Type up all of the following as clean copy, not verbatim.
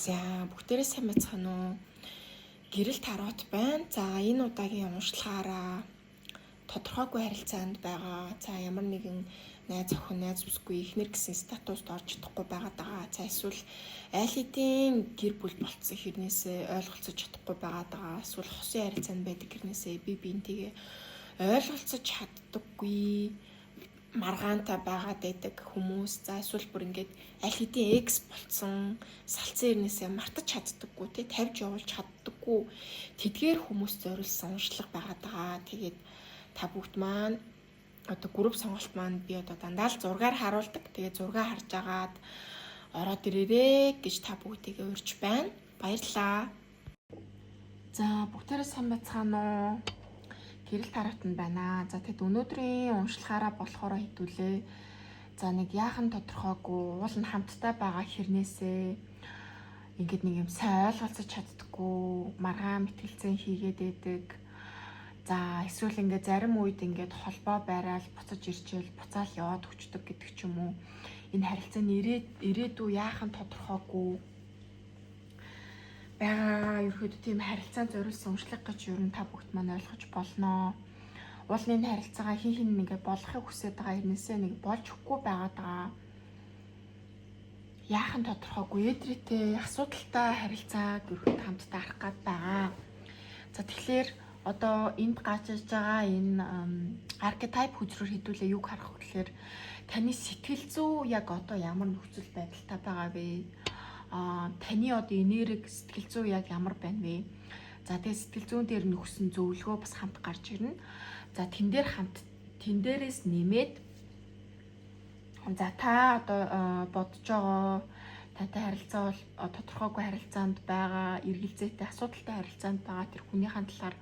За бүгдээрээ сайн байцгаана уу? Гэрэл тарот байна. За энэ удаагийн уншлагаараа тодорхойгүй харилцаанд байгаа. За ямар нэгэн найз охин, найз бүсгүй ихнэр гэсэн статуст орж чадахгүй байгаад байгаа. За эсвэл аль хэдийн гэр бүл болцсон хэрнээсээ ойлголцож чадахгүй байгаад байгаа. Эсвэл хосын харилцаанд байдаг хэрнээсээ би биентэйгээ ойлголцож чаддаггүй маргаантай байгаад байдаг хүмүүс. За эсвэл бүр ингээд аль хэдийн экс болцсон салцсан ирнээсээ мартаж чаддаггүй, тавьж явуулж чаддаггүй тэдгээр хүмүүс зориулсан уншлага байгаад байгаа. Тэгээд та бүгд маань одоо групп сонголт маань би одоо дандаа л зургаар харуулдаг. Тэгээд зургаа харж агаад ороод ирээрээ гэж та бүгдийгээ урьж байна. Баярлалаа. За бүгдээрээ сайн байцгаана уу? Гэрэл тарот нь байна. За тэгэд өнөөдрийн уншлагаараа болохоор хэдүүлээ. За нэг яахан тодорхойгүй уул нь хамтдаа байгаа хэрнээсээ ингээд нэг юм сайн ойлголцож чаддаггүй, маргаан мэтгэлцэн хийгээд байдаг. За эсвэл ингээд зарим үед ингээд холбоо байраал буцаж ирчээл буцаал яваад өчтдөг гэдэг ч юм уу. Энэ харилцааны ирээдүй яахан тодорхойгүй байгаа. Ерөөдөө тийм харилцаанд зориулсан уншлага гэж юу та бүгд маань ойлгож болно. Уулын энэ харилцаагаа хин нэгэ болохыг хүсэж байгаа хэрнээсээ нэг болж өгөхгүй байгаад байгаа. Яахан тодорхойгүй эдрээтэй асуудалтай харилцааг ерөөдөө хамтдаа харах гад байгаа. За тэгэхээр одоо энд гачиж байгаа энэ архетип хүчрээр хэдүүлээ юг харах вэ гэхээр таны сэтгэл зүй яг одоо ямар нөхцөл байдалтай байгаа вэ? Таны одоо энерги сэтгэл зүй яг ямар байна вэ? За тэгээ сэтгэл зүйн дээр нөхсөн зөвлөгөө бас хамт гарч ирнэ. За тэн дээрээс нэмээд за та одоо бодож байгаа татай харилцаа бол тодорхойгүй харилцаанд байгаа, эргэлзээтэй асуудалтай харилцаанд байгаа тэр хүнийхэн талаар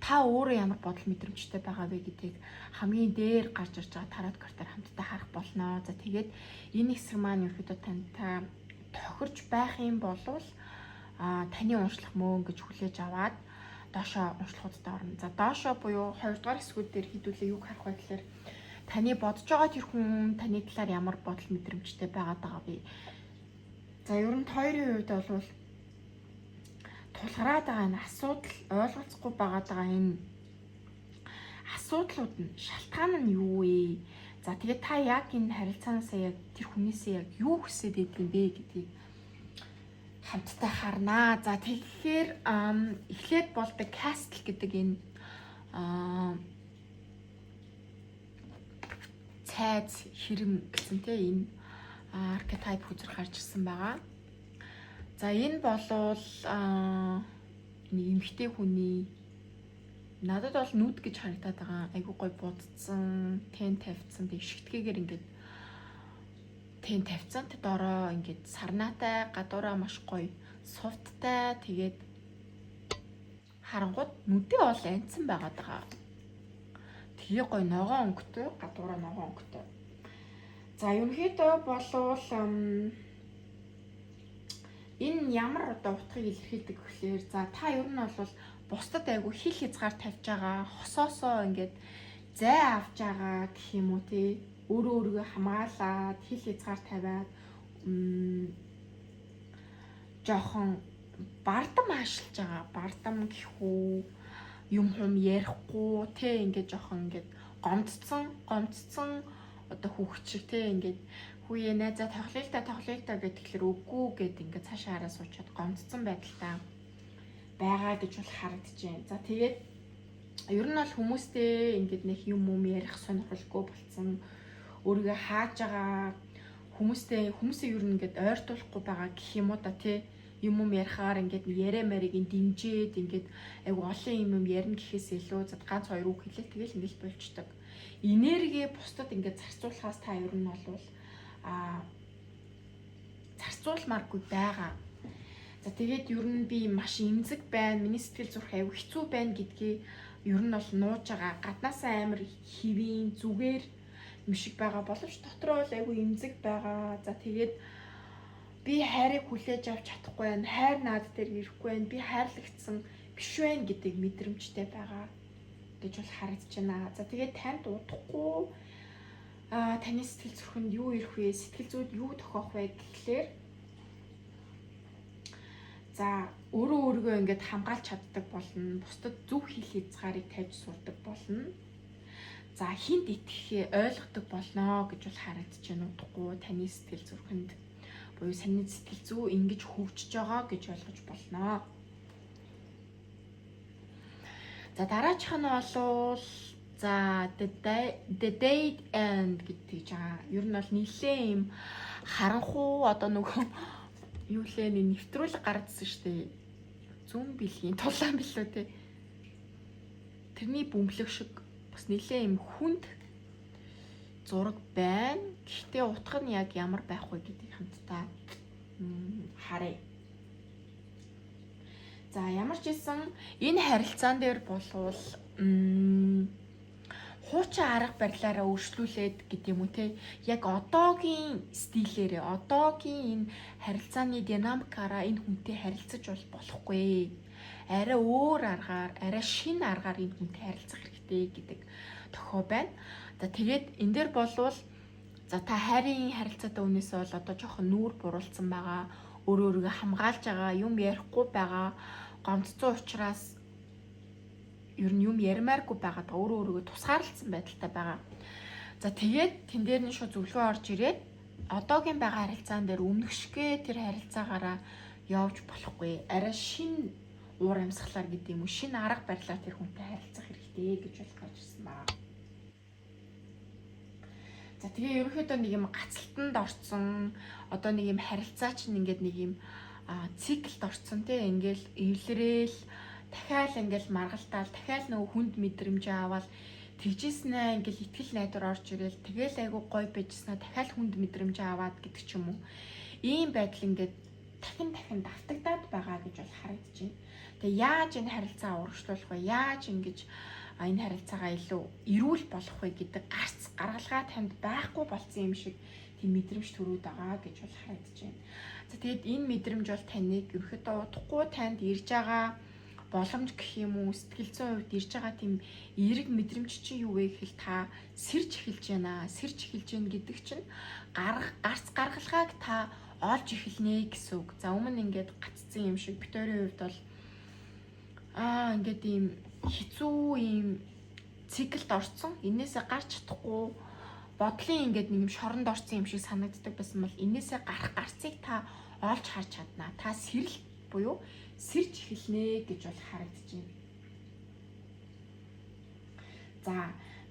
та өөрөө ямар бодол мэдрэмжтэй байгаа вэ гэдгийг хамгийн дээр гарч ирж байгаа тарот картаар хамтдаа харах болно. За тэгээд энэ хэсэг маань ерөөдөө тантай тохирч байх юм бол таны уншлах мөн гэж хүлээж аваад доошоо уншлагуудад орно. За доошоо буюу 2 дугаар хэсгүүд дээр хэдүүлээ юг харах вэ гэхээр таны бодож байгаа тэр хүн таны талаар ямар бодол мэдрэмжтэй байгаад байгаа вэ? За ер нь хоёрын хувьд бол тулгараад байгаа энэ асуудал ойлголцохгүй байгаад байгаа энэ асуудлууд нь шалтгаан нь юу вэ? За тэгээд та яг энэ харилцаанаасаа яг тэр хүнээсээ яг юу хүсэж байдаг юм бэ гэдгийг хамтдаа харнаа. За тэгэхээр эхлээд болдог кастл гэдэг энэ цайз хэрэм гэсэн энэ архетип хүчээр гарч ирсэн байгаа. За энэ болвол нэг эмэгтэй хүний надад бол нүд гэж харагдаад байгаа. Айгуу гой будцсан, тэн тавьцсан, тэг шигтгээгээр ингээд тэн тавьцсан. Тэд ороо ингээд сарнаатай, гадуураа маш гоё, сувттай. Тэгээд харангууд нүдээ бол анцсан байгаад байгаа. Тэгээ гоё ногоон өнгөтэй, гадуураа ногоон өнгөтэй. За ерөнхийдөө болвол энэ ямар одоо утгыг илэрхийлдэг гэхээр за та ер нь бол бусдад айгу хил хязгаар тавьж байгаа, хосоосоо ингээд зай авч байгаа гэх юм уу тий. Өөрийгөө хамгаалаад хил хязгаар тавиад жоохон бардам ашиглаж байгаа. Бардам гэх үү, юм ярихгүй тий ингээд жоохон ингээд гомдцсон одоо хүүхэд шиг тий ингээд хүүе найзаа тоглоё л та гэд тэгэхээр үгүй гэд ингээд цаашаа хараа суучаад гомдцсон байдалтай байгаа гэж бол харагдаж байна. За тэгээд ер нь бол хүмүүстэй ингээд нэг юм ярих сонирхолгүй болсон. Өөрийгөө хааж байгаа хүмүүсээ ер нь ингээд ойртуулахгүй байгаа гэх юм уу да тий. Юм ярихаар ингээд яриа марыг дэмжээд ингээд айгу олон юм ярина гэхээс илүү зад ганц хоёр үг хэлээ тэгэл ингээд болчдөг. Энерги бусдад ингээд зарцуулахаас та ер нь бол зарцуулмааргүй байгаа. За тэгээд ер нь би маш эмзэг байна, миний сэтгэл зүрх айгу хэцүү байна гэдгийг ер нь бол нууж байгаа. Гаднаасаа амар хэвийн зүгээр юм шиг байгаа боловч дотроо бол айгу эмзэг байгаа. За тэгээд би хайрыг хүлээж авч чадахгүй байна. Хайр над дээр ирэхгүй байна. Би хайрлагдсан биш байна гэдэг мэдрэмжтэй байгаа гэж бол харагдаж байна. За тэгээд танд удахгүй таны сэтгэл зүрхэнд юу ирэх вэ? Сэтгэл зүйд юу тохиох вэ гэхлээр За өөрөө өөрийгөө ингээд хамгаалж чаддаг болно. Бусдад зөв хэл хязгаарыг тавьж сурдаг болно. За хинт итгэхээ ойлгодог болно гэж бол харагдаж байна удахгүй таны сэтгэл зүрхэнд буюу саний сэтгэл зүй ингэж хөгжиж байгаа гэж ойлгож болно. За дараачих нь бол за the date end гэдэг жаа. Ер нь бол нэлээ юм харанхуу одоо нөгөө юу лээ нэвтрүүлэг гаргадсан шүү дээ. Зүүн бэлгийн тулаан билүү те. Тэрний бөмбөлөг шиг бас нэлээ юм хүнд зураг байна. Гэхдээ утга нь яг ямар байх вэ гэдгийг хамтдаа харъя. За ямар ч байсан энэ харилцаан дээр болвол хуучин арга барилаараа өөрчлүүлээд гэдэг юм уу те. Яг одоогийн стилээрээ одоогийн энэ харилцааны динамикаараа энэ хүнтэй харилцаж болохгүй. Арай өөр аргаар, арай шинэ аргаар энэ хүнтэй харилцах хэрэгтэй гэдэг тохио байна. За тэгээд энэ дээр болвол за та хайрын харилцаатай үнээсээ бол одоо жоохон нүүр буруулсан байгаа. Өөрийгөө хамгаалж байгаа, юм ярихгүй байгаа, гомдцсон учраас ер нь юм ярмааргүй байгаа та өөрийгөө тусгаарлалцсан байдалтай байгаа. За тэгээд тэн дээр нь шууд зөвлөгөө орж ирээд одоогийн байгаа харилцаан дээр өмнөшгөө тэр харилцаагаараа явж болохгүй. Арай шинэ уур амьсгалаар гэдэг юм уу, шинэ арга барилаар тэр хүнтэй харилцах хэрэгтэй гэж бол гарч ирсэн байна. За тэгээ ерөнхийдөө нэг юм гацалтанд орцсон, одоо нэг юм харилцаа чинь ингээд нэг юм циклд орцсон те, ингээл эвлэрээл дахиад ингээл маргалтаал дахиад нөгөө хүнд мэдрэмж аваад тэгжсэн ингээл итгэл найдвар орж ирэл тэгэл айгу гой байжснаа дахиад хүнд мэдрэмж аваад гэдэг ч юм уу. Ийм байдал ингээд дахин давтагдаад байгаа гэж бол харагдаж байна. Тэгээ яаж энэ харилцаа урагшлуулах вэ? Яаж ингэж энэ харилцаагаа илүү эрүүл болох вэ гэдэг гаргалгаа танд байхгүй болсон юм шиг тийм мэдрэмж төрөөд байгаа гэж бол харагдаж байна. За тэгээд энэ мэдрэмж бол таныг ерөөхдөө удахгүй танд ирж байгаа боломж гэх юм уу, сэтгэл зүйн хувьд ирж байгаа тийм эерэг мэдрэмж чинь юу вэ гэхэл та сэрж эхэлж байна. Сэрж эхэлж байна гэдэг чинь гарц гаргалгааг та олж эхэлнэ гэсэн үг. За өмнө ингээд гаццсан юм шиг Викторийн хувьд бол ингээд ийм хэцүү ийм циклд орсон. Энээсээ гарч чадахгүй бодлын ингээд нэг юм шоронд орсон юм шиг санагддаг байсан бол энээсээ гарах гарцыг та олж харж чадна. Та сэрэл буюу сэрж эхэлнэ гэж бол харагдаж байна. За,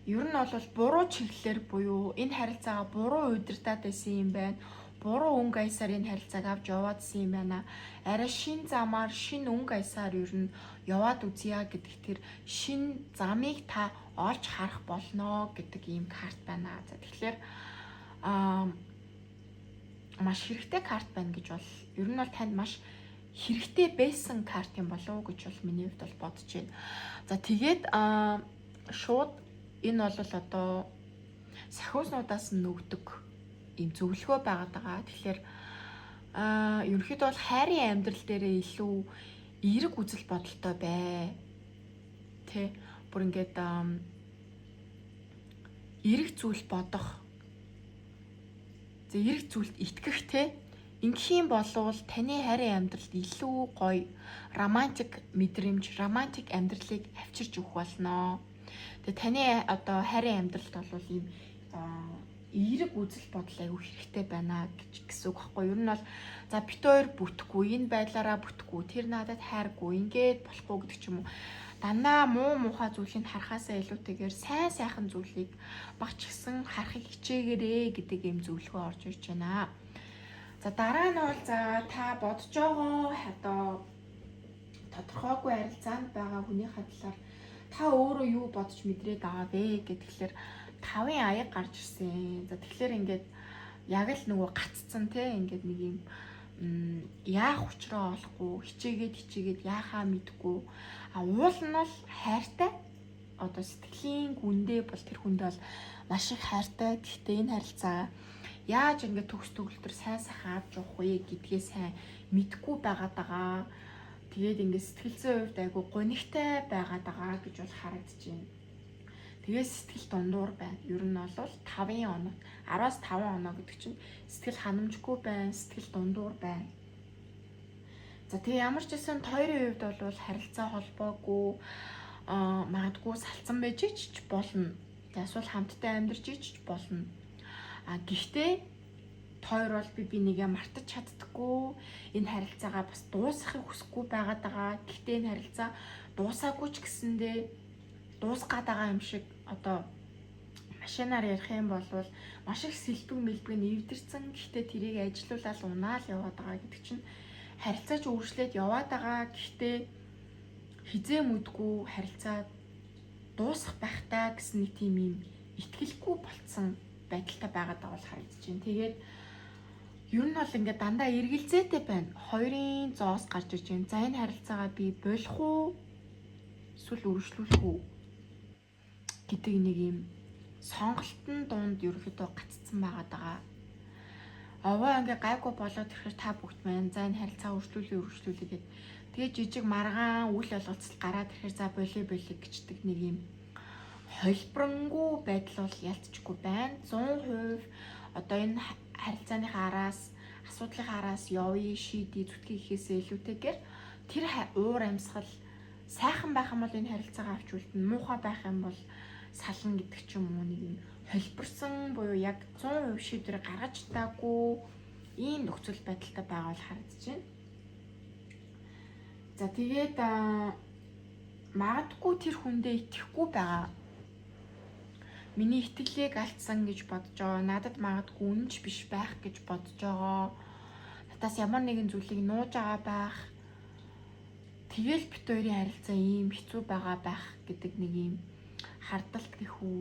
ер нь бол буруу чиглэлээр буюу энэ харилцаагаа буруу удирдаад байсан юм байна. Буруу өнгө аясаар энэ харилцааг авч яваадсэн юм байна. Арай шин замаар, шин өнгө аясаар ер нь яваад үзье гэдэг тэр шин замыг та олж харах болно гэдэг ийм карт байна. За тэгэхээр маш хэрэгтэй карт байна гэж бол ер нь бол танд маш хэрэгтэй байсан карт юм болов уу гэж бол миний хувьд бол бодож байна. За тэгээд шууд энэ бол одоо сахиуснуудаас нөгдөг ийм зөвлөгөө байгаад байгаа. Тэгэхээр ерөнхийдөө бол хайрын амьдрал дээрээ илүү эерэг үзэл бодолтой бай. Тэ бүр ингээд эерэг зүйл бодох. За эерэг зүйлд итгэх те. Ингэхийн болвол таны хайрын амьдралд илүү гоё романтик мэдрэмж, романтик амьдралыг авчирч өгөх болно. Тэгээ таны одоо хайрын амьдралд бол ийм эерэг үзэл бодол аягүй хэрэгтэй байна гэсэн үг байхгүй юу? Ер нь бол за бит хоёр бүтэхгүй, энэ байдлаараа бүтэхгүй, тэр надад хайргүй, ингээд болохгүй гэдэг ч юм уу. Дандаа муухай зүйлийг харахаасаа илүүтэйгээр сайн сайхан зүйлийг багч гисэн харахыг хичээгээрэй гэдэг юм зөвлөгөө орж ирж байна. За дараа нь бол за та бодож байгаа одоо тодорхойгүй харилцаанд байгаа хүний хадлаар та өөрөө юу бодож мэдрээд байгаа вэ гэдгээр 5-ын аяг гарч ирсэн. За тэгэхээр ингээд яг л нөгөө гаццсан те ингээд нэг юм яах учраа олохгүй хичээгээд яахаа мэдгүй уул нь бол хайртай одоо сэтгэлийн гүндээ бол тэр хүнд бол маш их хайртай. Гэхдээ энэ харилцаа яаж ингээд төгс төгөлтөр сайн сайхан авч явах вэ гэдгээ сайн мэдгүй байгаад байгаа. Тэгээд ингээд сэтгэл зүйн хувьд айгүй гонигтай байгаад байгаа гэж бол харагдаж байна. Тэгээд сэтгэл дундуур байна. Ер нь бол 5-ын оноо 10-аас 5 оноо гэдэг чинь сэтгэл ханамжгүй байна, сэтгэл дундуур байна. За тэгээ ямар ч гэсэн хоёрын хувьд бол харилцаа холбоогүй магадгүй салцсан байж ч болно. Эсвэл хамтдаа амьдарч ич болно. Гэхдээ хоёр бол би нэгэ мартаж чаддаггүй. Энэ харилцаагаа бас дуусгахыг хүсэхгүй байгаад байгаа. Гэхдээ энэ харилцаа дуусаагүй ч гэсэндээ дуусгаад байгаа юм шиг одоо машинаар ярих юм бол маш их сэлбэг мэлбэг нэвдэрсэн. Гэхдээ тэрийг ажилуулаад унаал яваад байгаа гэдэг чинь харилцаач өөрчлөөд яваад байгаа. Гэхдээ хизээ мүдгүй харилцаа дуусах байхтаа гэсэн нэг тийм юм итгэлгүй болцсон байдалтай байгаад байгаа бол харагдаж байна. Тэгээд ер нь бол ингээд дандаа эргэлзээтэй байна. Хоёрын зоос гарч ирж байна. За энэ харилцаагаа би болох уу? Эсвэл үргэлжлүүлэх үү гэдэг нэг юм сонголтын дунд ерөөхдөө гаццсан байгаад байгаа. Овоо ингээ гайгүй болоод ирэхээр та бүгд маань за энэ харилцаа үргэлжлүүлээ гэд. Тэгээ жижиг маргаан үйл явдлал гараад ирэхээр за болио гэждэг нэг юм холборонгүй байдал бол ялцчихгүй байна. 100% одоо энэ харилцааныхаа араас асуудлынхаа араас явъя шийдий зүтгэх ихээсээ илүүтэйгээр тэр уур амьсгал сайхан байх юм бол энэ харилцаагаа авч үлдэн, муухай байх юм бол сална гэдэг ч юм уу нэг юм холбирсан буюу яг 100% шийдвэр гаргаж таагүй ийм нөхцөл байдалтай байгаа бол харагдаж байна. За тэгээд магадгүй тэр хүндээ итгэхгүй байгаа. Миний итгэлийг алдсан гэж бодож байгаа. Надад магадгүй үнэнч биш байх гэж бодож байгаа. Надаас ямар нэгэн зүйлийг нууж байгаа байх. Тэгэл бит хоёрын харилцаа ийм хэцүү байгаа байх гэдэг нэг юм хардалт гэхүү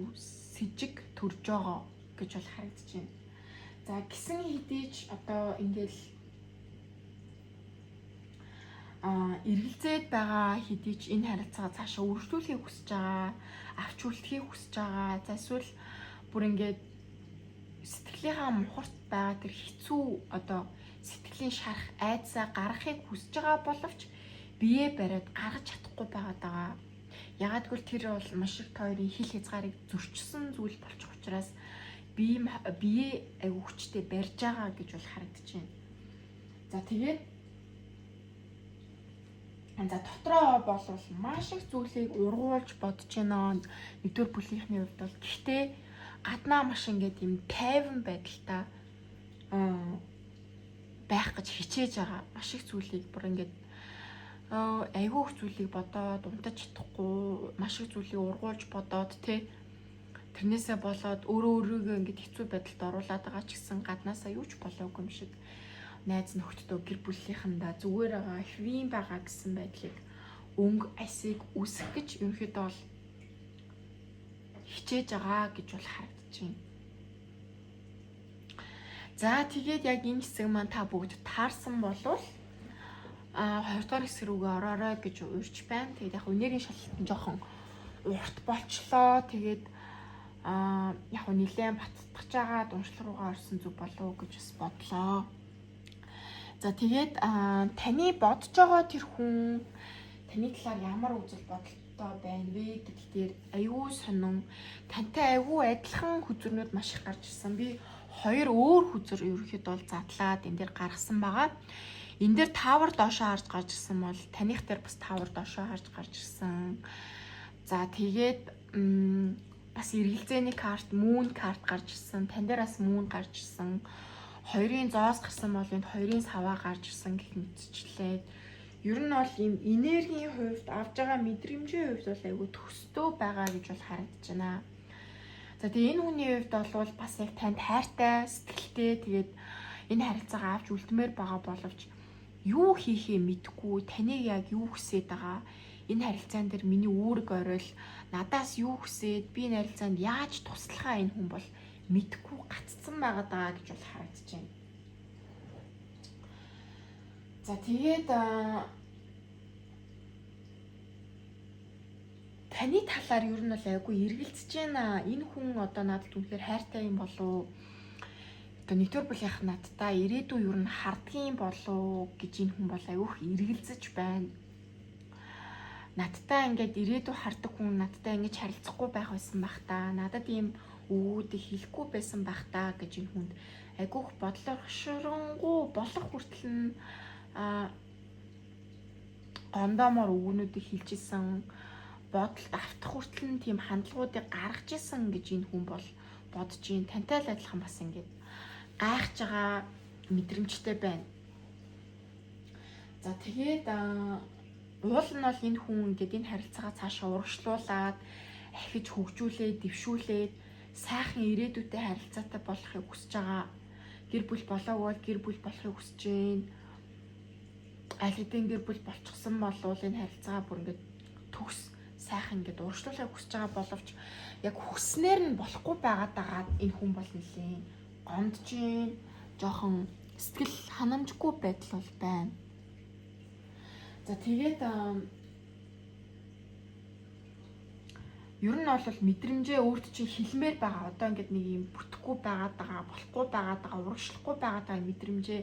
сэжиг төрж байгаа гэж бол харагдаж байна. За гисэн хэдийч одоо ингээл эргэлзээд байгаа хэдийч энэ харилцаагаа цаашаа үргэлжлүүлэхийг хүсэж байгаа, авч үлдэхийг хүсэж байгаа. За эсвэл бүр ингээд сэтгэлийнхаа мухарт байгаа тэр хэцүү одоо сэтгэлийн шарах айдсаа гаргахыг хүсэж байгаа боловч бие бариад гаргаж чадахгүй байгаа. Ягаад гэвэл тэр бол маш их хоёрын хил хязгаарыг зөрчсөн зүйл болчих учраас бие аягүй хүчтэй барьж байгаа гэж бол харагдаж байна. За тэгээд дотроо бол маш их зүйлийг ургуулж бодож байна. Нэгдүгээр бүлийнхний хувьд бол гэхдээ гаднаа маш ингээд юм тайван байдалтай байх гэж хичээж байгаа. Маш их зүйлийг бүр ингээд айгүй их зүйлийг бодоод унтаж чадахгүй, маш их зүйлийг ургуулж бодоод тэрнээсээ болоод өөрийгөө ингээд хэцүү байдалд оруулаад байгаа ч гэсэн гаднаасаа юу ч болоогүй юм шиг найз нөхдөдөө гэр бүлийнхандаа зүгээр байгаа, хэвийн байгаа гэсэн байдлыг өнгө асыг үсэх гэж ерөнхийдөө бол хичээж байгаа гэж бол харагдаж байна. За тэгээд яг энэ хэсэг маань та бүгд таарсан болвол 2 дугаар хэсэг рүүгээ ороорой гэж уурч байна. Тэгээд яг өнөөгийн шалгалтын жоохон урт болчлоо. Тэгээд яг нэлээд баттгаж байгаа уншлал руугаа орсон зүг болов уу гэж бас бодлоо. За тэгээд таны бодож байгаа тэр хүн таны талаар ямар үзэл бодолтой байна вэ гэдэг дээр аюу сонин тантай аюу адилхан хүзрнүүд маш их гарч ирсэн. Би 2 өөр хүзэр ерөөхдөө бол задлаад энэ дээр гаргасан байгаа. Энэ дээр таавар доошоо харж гарч ирсэн бол таних дээр бас таавар доошоо харж гарч ирсэн. За тэгээд бас эргэлзээний карт, мөн карт гарч ирсэн. Тань дээр бас мөн гарч ирсэн. Хоёрын зоос гарсан бол энд хоёрын саваа гарч ирсэн гэх мэтчлээ. Ер нь бол ийм энергийн хувьд авж байгаа мэдрэмжийн хувьд бол айгүй төстөө байгаа гэж бол харагдаж байна. За тэгээ энэ хүний хувьд бол бас яг танд хайртай, сэтгэлтэй тэгээд энэ харилцаагаа авч үлдмээр байгаа боловч юу хийхээ мэдэхгүй, таныг яг юу хүсээд байгаа, энэ харилцаан дээр миний үүрэг орол, надаас юу хүсээд, би энэ харилцаанд яаж туслахаа энэ хүн бол мэдгүй гаццсан байгаа гэж бол харагдаж байна. За тэгээд таны талаар ер нь бол айгүй эргэлзэж байна. Энэ хүн одоо надад үнэхээр хайртай юм болов? Одоо нэгдүгээр бүлийнх надтай ирээдүй ер нь хардгийн болов гэж энэ хүн бол айгүйх эргэлзэж байна. Надтай ингээд ирээдүй хардаг хүн надтай ингэж харилцахгүй байх байсан байх та. Надад ийм өвгүүдийг хэлэхгүй байсан байх та гэж энэ хүнд айгүйх бодлогошронгуй болох хүртэл нь гондомоор өгнүүдийг хилжсэн бодолд автах хүртэл нь тийм хандлагуудыг гаргаж исэн гэж энэ хүн бол бодож ийн. Тантай л адилхан бас ингээд гайхаж байгаа мэдрэмжтэй байна. За тэгээд уул нь бол энэ хүн ингээд энэ харилцаагаа цаашаа урагшлуулад ахиж хөгжүүлээд, дэвшүүлээд сайхан ирээдүйтэй харилцаатай болохыг хүсэж байгаа. Гэр бүл болоогүй бол гэр бүл болохыг хүсэж байна. Аль хэдийн гэр бүл болчихсон болвол энэ харилцаагаа бүр ингээд төгс сайхан ингээд урагшлуулахыг хүсэж байгаа боловч яг хүснээр нь болохгүй байгаад энэ хүн бол нэлийн гомдж байна. Жохон сэтгэл ханамжгүй байдал бол байна. За тэгээд ер нь бол мэдрэмжээ өөрт чинь хэлмээр байгаа. Одоо ингээд нэг юм бүтэхгүй байгаад байгаа, болохгүй байгаад байгаа, урагшлахгүй байгаад байгаа мэдрэмжээ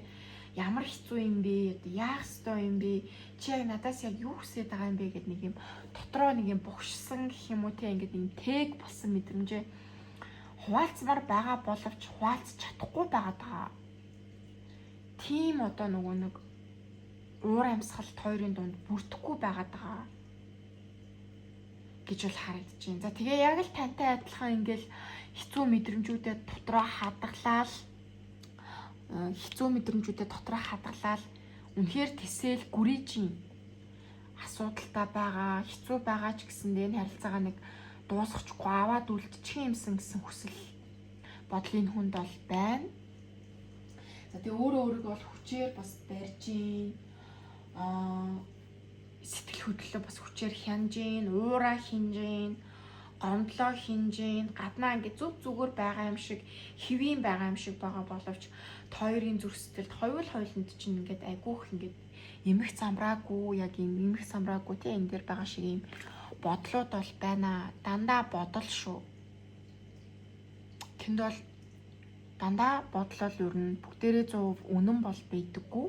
ямар хэцүү юм бэ? Одоо яах ёстой юм бэ? Чи яг надаас яг юу хүсэж байгаа юм бэ гэд нэг юм дотроо нэг юм бухшсан гэх юм уу те ингээд нэг тэг болсон мэдрэмжээ хуваалцмаар байгаа боловч хуваалцах чадахгүй байгаад байгаа. Тийм одоо нөгөө нэг уур амьсгалт хоёрын дунд бүрдэхгүй байгаад байгаа гэж бол харагдаж байна. За тэгээ яг л тантай адилхан ингээл хэцүү мэдрэмжүүдэд дотроо хадгалаад үнэхээр тэсэл гүрийжин асуудалтай байгаа, хэцүү байгаа ч гэсэндээ энэ харилцаагаа нэг дуусгачихгүй аваад үлдчих юмсан гэсэн хүсэл бодлын хүнд бол байна. За тэгээ өөрийгөө бол хүчээр бас барьж гин сэтгэл хөдлөлөө бас хүчээр хянж гин, уураа хинж гин, гомдлоо хинж гин, гаднаа ингээд зүг зүгээр байгаа юм шиг, хэвийн байгаа юм шиг байгаа боловч хоёрын зүрх сэтгэлд хоёуланд чинь ингээд айгүйх ингээд эмх замраагүй, яг юм эмх замраагүй тийм энэ дээр байгаа шиг юм бодлууд бол байна. Дандаа бодол шүү. Тэнд бол дандаа бодлол ер нь бүгдээрээ 100% үнэн бол байдаггүй.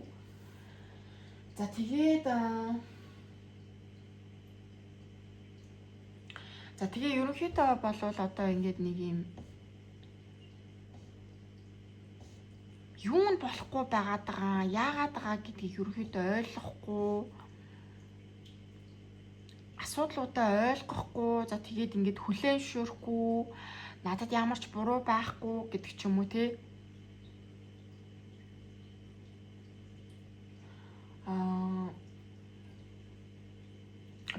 За тэгээ ерөнхийдөө бол одоо ингээд нэг юм юу нь болохгүй байгаад байгаа, яагаад байгаа гэдгийг ерөнхийдөө ойлгохгүй, асуудлуудаа ойлгохгүй, за тэгээд ингээд хүлээн зөвшөөрөхгүй, надад ямар ч буруу байхгүй гэдэг ч юм уу те.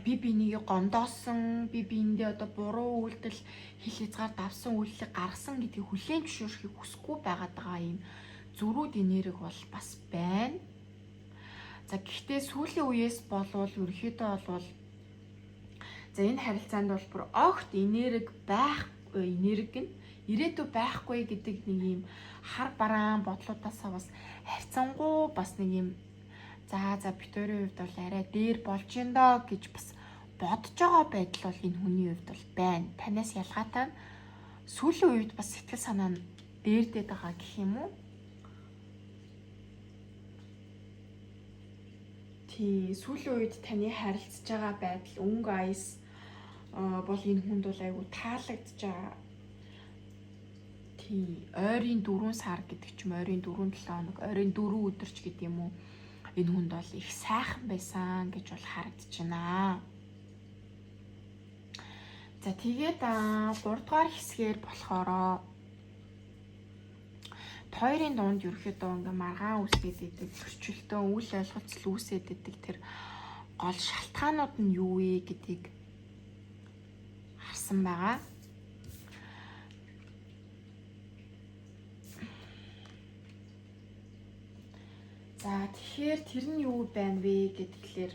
Би бинийг гомдоосон, би биендээ одоо буруу үйлдэл хил хязгаар давсан үйлдэлийг гаргасан гэдгийг хүлээн зөвшөөрөхийг хүсэхгүй байгаад байгаа юм зүрүүд энерги бол бас байна. За гэхдээ сүүлийн үеэс болвол ерөөхдөө болвол за энэ харилцаанд бол бүр огт энерги нь ирээдүй байхгүй гэдэг нэг юм хар бараан бодлуудаасаа бас харьцангуй бас нэг юм за битүүрийн хувьд бол арай дээр болж ин доо гэж бас бодож байгаа байдал бол энэ хүний хувьд бол байна. Танаас ялгаатай сүүлийн үед бас сэтгэл санаа нь дээрдээд байгаа гэх юм уу? Тий, сүүлийн үед таны харилцаж байгаа байдал өнгө аяс бол энэ хүнд бол айгүй таалагдж байгаа. Тий, ойрын 4 сар гэдэг ч юм ойрын 4-7 хоног, ойрын 4 өдөр ч гэдэг юм уу? Энэ хүнд бол их сайхан байсан гэж бол харагдаж байна. За тэгээд 3 дугаар хэсгээр болохоор хоёрын дунд ерөөхдөө ингээ маргаан үсгээд идэг, зөрчилтөө үйл ойлголцол үүсээд идэг тэр гол шалтгаанууд нь юу вэ гэдгийг харсан байгаа. За тэгэхээр тэр нь юу байна вэ гэдгээр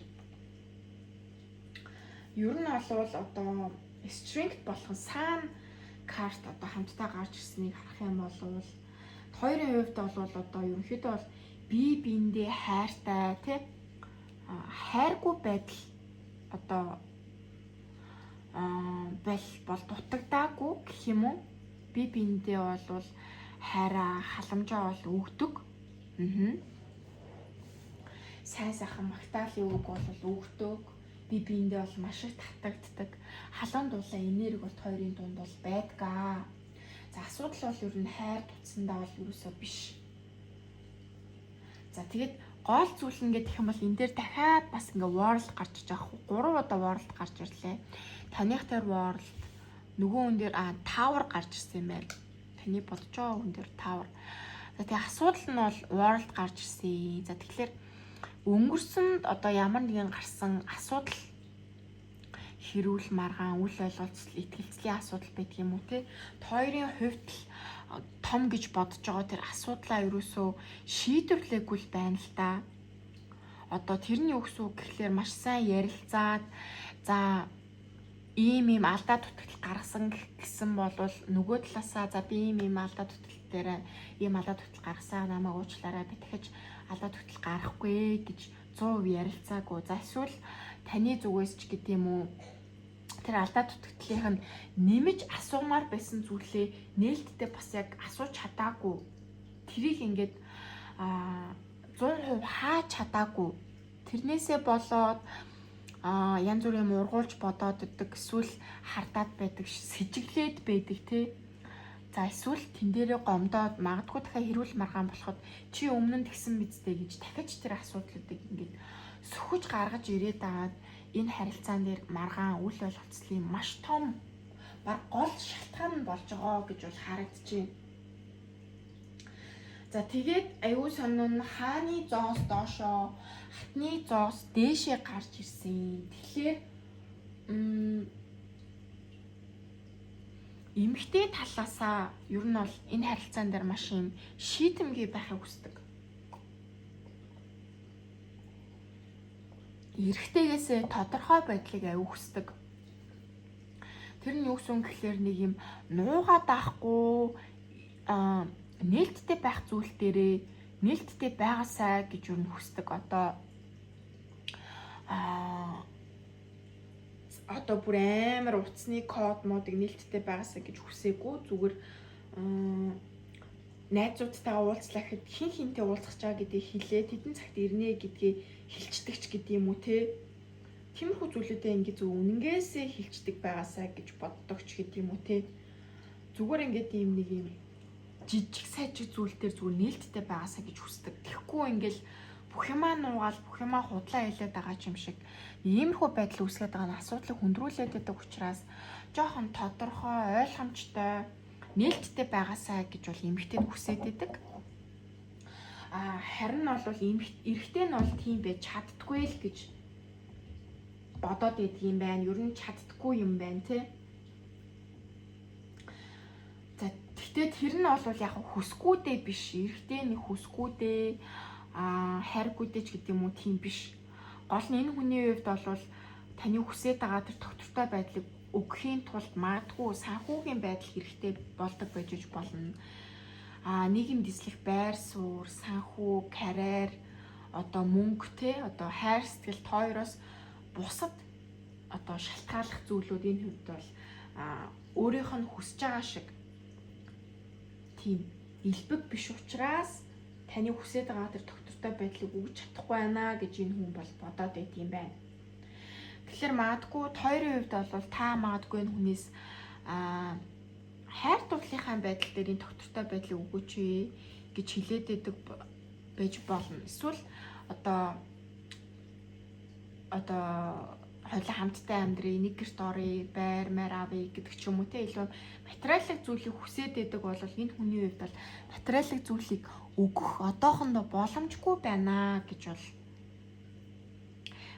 ер нь олвол одоо strength болгон саан карт одоо хамтдаа гарч ирснийг харах юм бол хоёрын хувьд бол одоо ерөнхийдөө бол бие биендээ хайртай тий хайргүй байдал одоо бол дутагдаагүй гэх юм уу? Бие биендээ бол хайраа халамжаа бол өгдөг. Сайн сайхан магтаалын үг бол өгдөг. Би биендээ бол маш их татагддаг. Халуун дулаан энерги бол хоёрын дунд бол байдгаа. За асуудал бол ер нь хайр тутсандаа бол ерөөсөө биш. За тэгээд гол зүйл нь гэх юм бол энэ дээр дахиад бас ингээ world гарч иж байгаа. 3 удаа world гарч ирлээ. Таних дээр world, нөгөө хүн дээр tower гарч ирсэн юм байна. Таны бодож байгаа хүн дээр tower. За тэгээ асуудал нь бол world гарч ирсэн. За тэгэхээр өнгөрсөнд одоо ямар нэгэн гарсан асуудал, хэрүүл маргаан, үл ойлголцол, итгэлцлийн асуудал байдаг юм уу те? Хоёрын хувьд л том гэж бодож байгаа тэр асуудлаа ерөөсөө шийдвэрлээгүй л байна л да. Одоо тэрний үгс үг гэхлээр маш сайн ярилцаад за ийм алдаа тутагтал гаргасан гэсэн болвол нөгөө талаасаа за би ийм алдаа тутагтал дээр ийм алдаа тутагтал гаргасаа намайг уучлаарай би дахиж алдаа тутагтал гарахгүй гэж 100% ярилцаагүй. За эсвэл таны зүгээс ч гэдэг юм уу тэр алдаа дутагдлынх нь нэмж асуумаар байсан зүйлээ нээлттэй бас яг асууж чадаагүй. Тэрийг ингээд 100% хааж чадаагүй. Тэрнээсээ болоод янз бүрийн ургуулж бодоод өгдөг, эсвэл хардаад байдаг, сэжиглээд байдаг тий. За эсвэл тэн дээрээ гомдоод магадгүй дахиад хэрүүл маргаан болоход чи өмнө нь тэгсэн мэдтэй гэж дахиж тэр асуудлуудыг ингээд сөхөж гаргаж ирээд агаад энэ харилцаан дээр маргаан үл ойлголцлын маш том баг гол шалтгаан болж байгаа гэж бол харагдчихэв. За тэгээд аюу сонин хааны зоос доошоо, хатны зоос дээшээ гарч ирсэн. Тэгэхээр эмэгтэй талаасаа ер нь бол энэ харилцаан дээр маш юм шийдэмгий байхыг хүсдэг. Эрэгтэйгээсээ тодорхой байдлыг аюу хүсдэг. Тэр нь юу гэсэн гэхээр нэг юм нуугаа даахгүй нээлттэй байх зүйл дээрээ нээлттэй байгаасай гэж юу хүсдэг. Одоо бүр амар утасны код модыг нээлттэй байгаасай гэж хүсээгүй. Зүгээр найзуудтайгаа уулзлахад хин хинтэй уулзах чаа гэдгийг хэлээд хэдэн цагт ирнэ гэдгийг хэлцдэг ч гэдэг юм уу те. Тиймэрхүү зүйлүүдээ ингээд зөв үнэнгээсээ хэлцдэг байгаасаа гэж боддог ч гэдэг юм уу те. Зүгээр ингээд ийм нэг юм жижиг сайжиг зүйл дээр зүгээр нээлттэй байгаасаа гэж хүсдэг. Тэгэхгүй ингээл бүх юмаа нуугаал бүх юмаа худлаа хэлээд байгаа юм шиг иймэрхүү байдал үүсгээд байгаа нь асуудлыг хүндрүүлээд байдаг учраас жоохон тодорхой ойлгомжтой нээлттэй байгаасаа гэж бол эмэгтэйд хүсээд байдаг. Харин бол эрэгтэй нь бол тийм байж чаддгүй л гэж бодоод байдаг юм байна. Ер нь чаддгүй юм байна тий. За тэгтээ тэр нь бол яг хүсгүүдээ биш. Эрэгтэй нэг хүсгүүдээ хайргуудээ ч гэдэг юм уу тийм биш. Гол нь энэ хүний хувьд бол таны хүсээд байгаа тэр тогтвортой байдлыг өгөхийн тулд магадгүй санхүүгийн байдал хэрэгтэй болдог байж болно. Нийгэм дэслэх байр суурь, санхүү, карьер, одоо мөнгө те, одоо хайр сэтгэл хоёроос бусад одоо шалтгааллах зүйлүүд энэ хувьд бол өөрийнх нь хүсэж байгаа шиг тийм элбэг биш учраас таны хүсэж байгаа тэр тогтвортой байдлыг өгч чадахгүй байна гэж энэ хүн бол бодоод байт юм байна. Тэгэхээр магадгүй хоёрын хувьд бол та магадгүй энэ хүнээс хайр дурлалынхаа байдал дээр энэ тогтвортой байдлыг өгөөч гэж хэлээд байдаг байж болно. Эсвэл одоо хоёулаа хамтдаа амьдрий, нэг гэрт оръё, байр маар авъя гэдэг ч юм уу те, илүү материалын зүйлийг хүсээд байдаг бол энэ хүний хувьд бол материалын зүйлийг өгөх одоохондоо боломжгүй байна гэж бол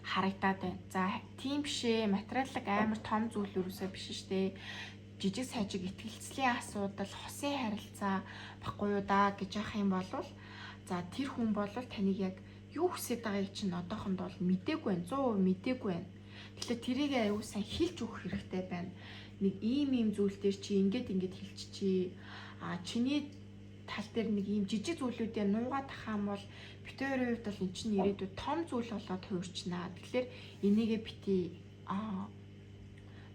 харагдаад байна. За тийм бишээ, материалын амар том зүйл юусаа биш штэ. Жижиг сажиг итгэлцлийн асуудал, хосын харилцаа баггүй юу да гэж яах юм бол за тэр хүн бол таныг яг юу хүсэж байгааг чинь одоохондоо мдээгүй байна. 100% мдээгүй байна. Тэгэхээр тэрийг аюу сайн хэлж өгөх хэрэгтэй байна. Нэг ийм зүйл дээр чи ингээд хэлчихье. Чиний тал дээр нэг ийм жижиг зүйлүүдээ нуугаад тахаан бол бит хоёрын хувьд бол эн чинь ирээдүйд том зүйл болоод хуурчнаа. Тэгэхээр энийгээ бити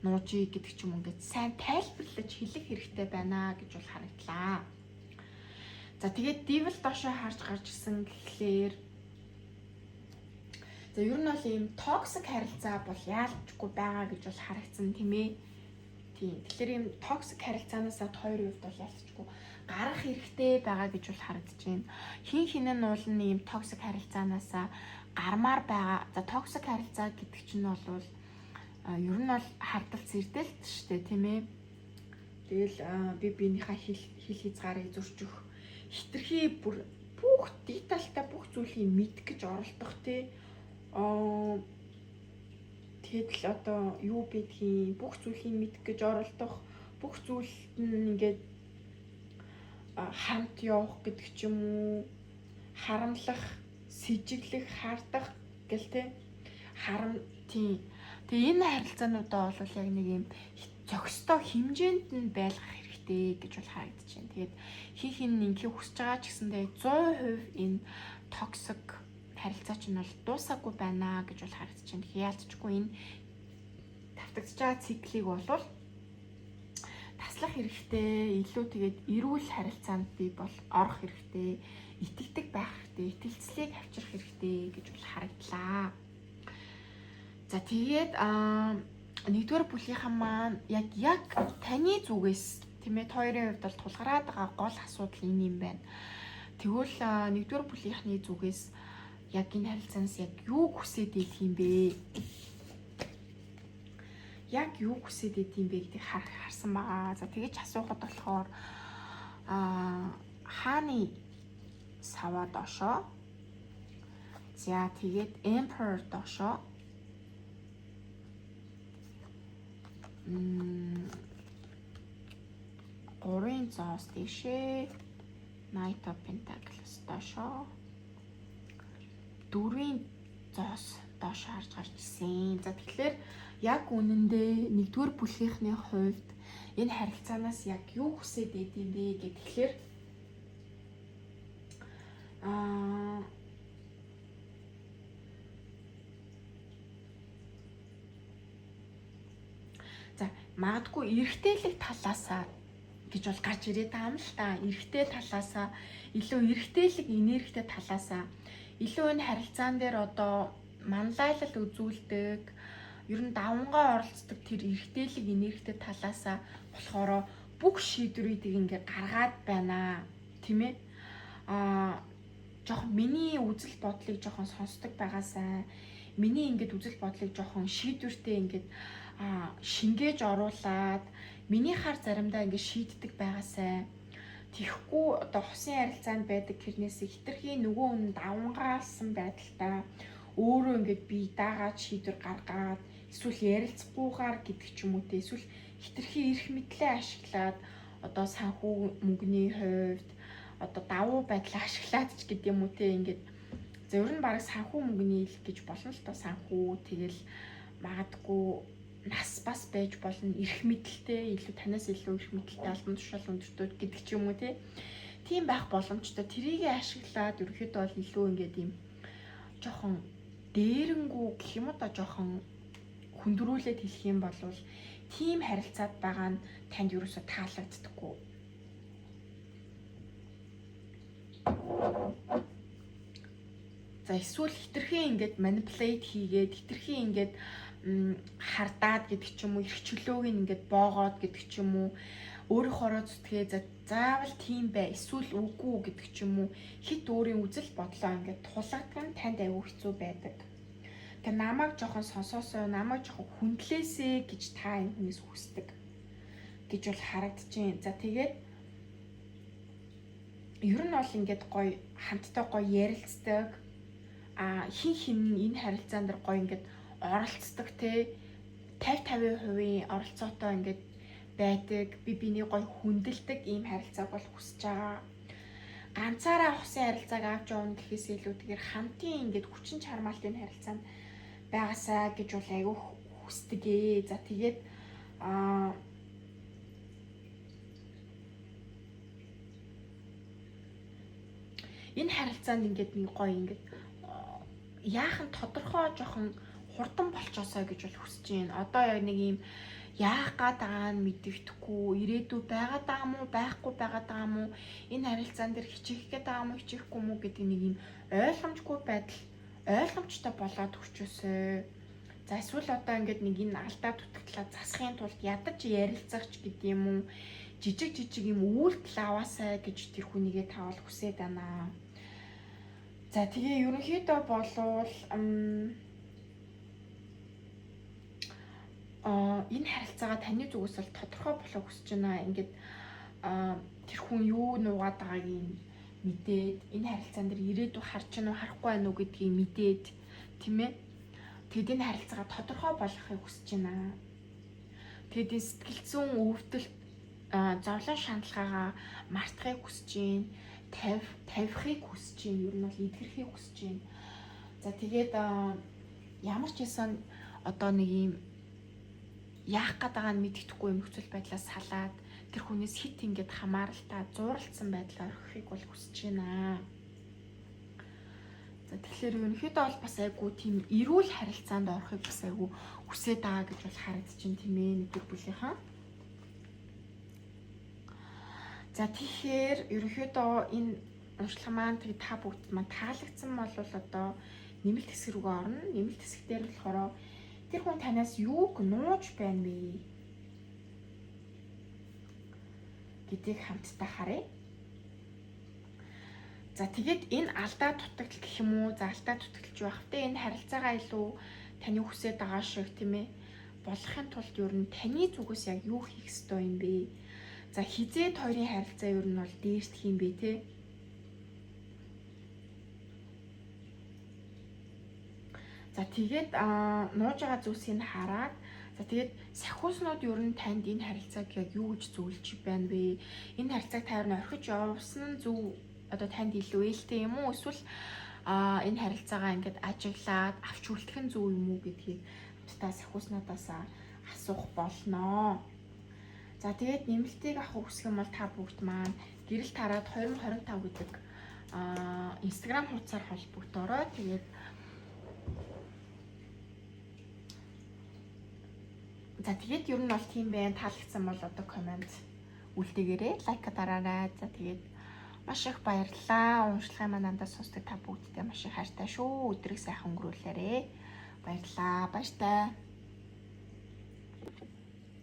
нуужи гэдэг ч юм ингээд сайн тайлбарлаж хэлэх хэрэгтэй байна гэж бол харагдлаа. За тэгээд Devil доошоо харж гарч ирсэн гэхлээр за ер нь бол ийм токсик харилцаа бол яалчгүй байгаа гэж бол харагдсан тийм ээ. Тийм. Тэгэхээр ийм токсик харилцаанаас хоёрын хувьд бол ялцчихгүй гарах хэрэгтэй байгаа гэж бол харагдаж байна. Хин хинэн нуулна ийм токсик харилцаанаас гармаар байгаа. За токсик харилцаа гэдэг чинь бол ер нь бол хардалт зэрдэлт шүү дээ, тийм ээ. Тэгэл би биенийхээ хил хязгаарыг зөрчих, хитрхи бүр бүх детальтай бүх зүйлийг мэдэх гэж оролдох тий. Тэгэд л одоо юу гэдгийг бүх зүйлийг мэдэх гэж оролдох, бүх зүйлд нь ингээд хамт явах гэдэг ч юм уу, харамлах, сэжиглэх, хардах гэл тий. Тийм. Тэгээ энэ харилцаануудаа бол яг нэг юм зохистой хэмжээнд нь байлгах хэрэгтэй гэж бол харагдаж байна. Тэгээд хин хин ингээ хүсэж байгаа ч гэсэндээ 100% энэ токсик харилцаа чинь бол дуусаагүй байна гэж бол харагдаж байна. Тэгэхээр яалтчгүй энэ давтагдж байгаа циклийг бол таслах хэрэгтэй, илүү тэгээд эрүүл харилцаанд бий бол орох хэрэгтэй, итгэдэг байх хэрэгтэй, итгэлцлийг авчрах хэрэгтэй гэж бол харагдлаа. За тэгээд нэгдүгээр бүлгийнхэн маань яг таны зүгээс тийм ээ хоёрын хувьд бол тулгараад байгаа гол асуудал энэ юм байна. Тэгвэл нэгдүгээр бүлгийнхний зүгээс яг энэ харилцаанаас яг юу хүсээд идэх юм бэ? Яг юу хүсээд идэх юм бэ гэдгийг харсан байгаа. За тэгэж асуухад болохоор хааны саваа доошоо. За тэгээд emperor доошоо. Гурван зоос дэшээ, Knight of Pentacles доошоо, дөрвийн зоос доошоо харж гарч ирсэн. За тэгэхээр яг үнэндээ нэгдүгээр бүлгийнхний хувьд энэ харилцаанаас яг юу хүсээд идэв юм бэ гэхээр магадгүй эрэгтэйлэг талаасаа гэж бол гарч ирээд байгаа юм л та. Эрэгтэй талаасаа, илүү эрэгтэйлэг энергитэй талаасаа, илүү энэ харилцаан дээр одоо манлайлал үзүүлдэг, ер нь давангаа оролцдог тэр эрэгтэйлэг энергитэй талаасаа болохоор бүх шийдвэрүүдийг ингээ гаргаад байна, тийм ээ. Жохон миний үзэл бодлыг жохон сонсдог байгаасай. Миний ингээд үзэл бодлыг жохон шийдвэртэй ингээд шингээж оруулаад миний хар заримдаа ингэ шийддэг байгаасай. Тэгэхгүй одоо хосын харилцаанд байдаг хэрнээс хитрхи нөгөө хүн давангаалсан байдалтай өөрөө ингээд бие даагаад шийдвэр гаргаад эсвэл ярилцахгүйгээр гэдэг ч юм уу те, эсвэл хитрхи эрх мэдлээ ашиглаад одоо санхүү мөнгөний хувьд одоо давуу байдлаа ашиглаад ч гэдэг юм уу те, ингээд зөв нь бараг санхүү мөнгөний ил гэж болно л доо. Санхүү тэгэл магадгүй нас бас байж болно, эрх мэдэлтэй, илүү танаас илүү эрх мэдэлтэй албан тушаал өндөртөө гэдэг ч юм уу тийм байх боломжтой. Тэрийг ашиглаад ерөөхдөө бол илүү ингээд юм жоохон дээрэнгүү гэх юм уу да, жоохон хүндрүүлээд хэлэх юм бол тийм харилцаад байгаа нь танд ерөөсө таалагддаггүй. За эсвэл хитрхи ингээд манипулейт хийгээд, хитрхи ингээд хардаад гэдэг ч юм уу, эрх чөлөөг ингээд боогоод гэдэг ч юм уу, өөрийнхоороо зүтгээ заавал тийм бай, эсвэл үгүй гэдэг ч юм уу, хит өөрийн үзэл бодлоо ингээд тулгадах нь танд аюу хэцүү байдаг. Тэгээ намайг жоохон сонсоосоо, намайг жоохон хүндлээсэй гэж та энэ хүнээс хүсдэг гэж бол харагдаж байна. За тэгээд ер нь бол ингээд гоё хамтдаа гоё ярилцдаг, хин энэ харилцаан дээр гоё ингээд оролцдог те, 50-50% оролцоотой ингээд байдаг, би биний гоё хүндэлдэг ийм харилцааг бол хүсэж байгаа. Ганцаараа хосын харилцааг авч явна гэхээс илүү тэгэхээр хамтын ингээд хүчин чармаалтын харилцаанд байгаасаа гэж бол аюу хүсдэг ээ. За тэгээд энэ харилцаанд ингээд нэг гоё ингээд яахан тодорхой жоохон хурдан болчоосоо гэж бол хүсэж байна. Одоо яг нэг юм яах гээд байгаа нь мэддэхгүй, ирээдүй байгаад байгаа мó, байхгүй байгаад байгаа мó, энэ харилцаан дээр хичээх гээд байгаа мó, хичээхгүй мó гэдэг нэг юм ойлгомжгүй байдал, ойлгомжтой болоод өчөөсөө. За эсвэл одоо ингээд нэг энэ алдаа дутагдлаа засахын тулд ядаж ярилцах ч гэдэг юм уу, жижиг юм үйлдэл аваасаа гэж тэр хүнийгээ таавал хүсээд байна. За тэгээ ерөнхийдөө болвол энэ харилцаагаа таны зүгээс л тодорхой болохыг хүсэж байна. Ингээд тэр хүн юу нуугаад байгааг мэдээд энэ харилцаан дээр ирээдүй харж гэнэ үү харахгүй байна уу гэдгийг мэдээд тийм ээ. Тэгэд энэ харилцаагаа тодорхой болгохыг хүсэж байна. Тэгэд энэ сэтгэл зүйн өвдөлт зовлон шаналгаагаа мартахыг хүсэж байна. Тавихыг хүсэж байна. Ер нь бол эдгэрхийг хүсэж байна. За тэгээд ямар ч байсан одоо нэг юм яах гэдэг нь мэддэхгүй нөхцөл байдлаас салаад тэр хүнээс хит ингээд хамааралтай зууралцсан байдлаар орхихыг бол хүсэж байна. За тэгэхээр ерөнхийдөө бол бас айгу тийм эрүүл харилцаанд орохыг бас айгу хүсээд байгаа гэж бол харагдаж байна тийм ээ нэг бүлийнхаа. За тэгэхээр ерөнхийдөө энэ уншлага маань тэг та бүгд маань таалагдсан бол одоо нэмэлт хэсэг рүү орно. Нэмэлт хэсэг дээр болохоор тэр хүн танаас юуг нууж байна вэ гэдгийг хамтдаа харъя. За тэгээд энэ алдаа дутагдал гэх юм уу, за алдаа дутагдalж байх вэ? Энэ харилцаагаа илүү таны хүсээд байгаа шиг тийм ээ болохын тулд ер нь таны зүгээс яг юу хийх ёстой юм бэ? За хизээд хоёрын харилцаа ер нь бол дээрсдэх юм бэ те? За тэгээд нууж байгаа зүйлсийг хараад за тэгээд сахиуснууд ер нь танд энэ харилцааг яг юу гэж зөвлөж байна вэ? Энэ харилцааг та ер нь орхиж явуулсан нь зөв одоо танд илүү ээлтэй юм уу? Эсвэл энэ харилцаагаа ингээд ажиглаад авч үлдэх нь зөв юм уу гэдгийг та сахиуснуудаас асуух болно. За тэгээд нэмэлтийг авах хүсэх юм бол та бүгд маань гэрэл тараад 2025 гэдэг Instagram хуудасаар холбогдорой. Тэгээд за тэгээд ер нь бол тийм байна. Таалагдсан бол одоо комент үлдээгээрэй, лайк дараарай. За тэгээд маш их баярлалаа. Уншлагын маань надад сонсдог та бүгдтэй маш их хайртай шүү. Өдрийг сайхан өнгөрүүлээрэй. Баярлалаа. Баяртай.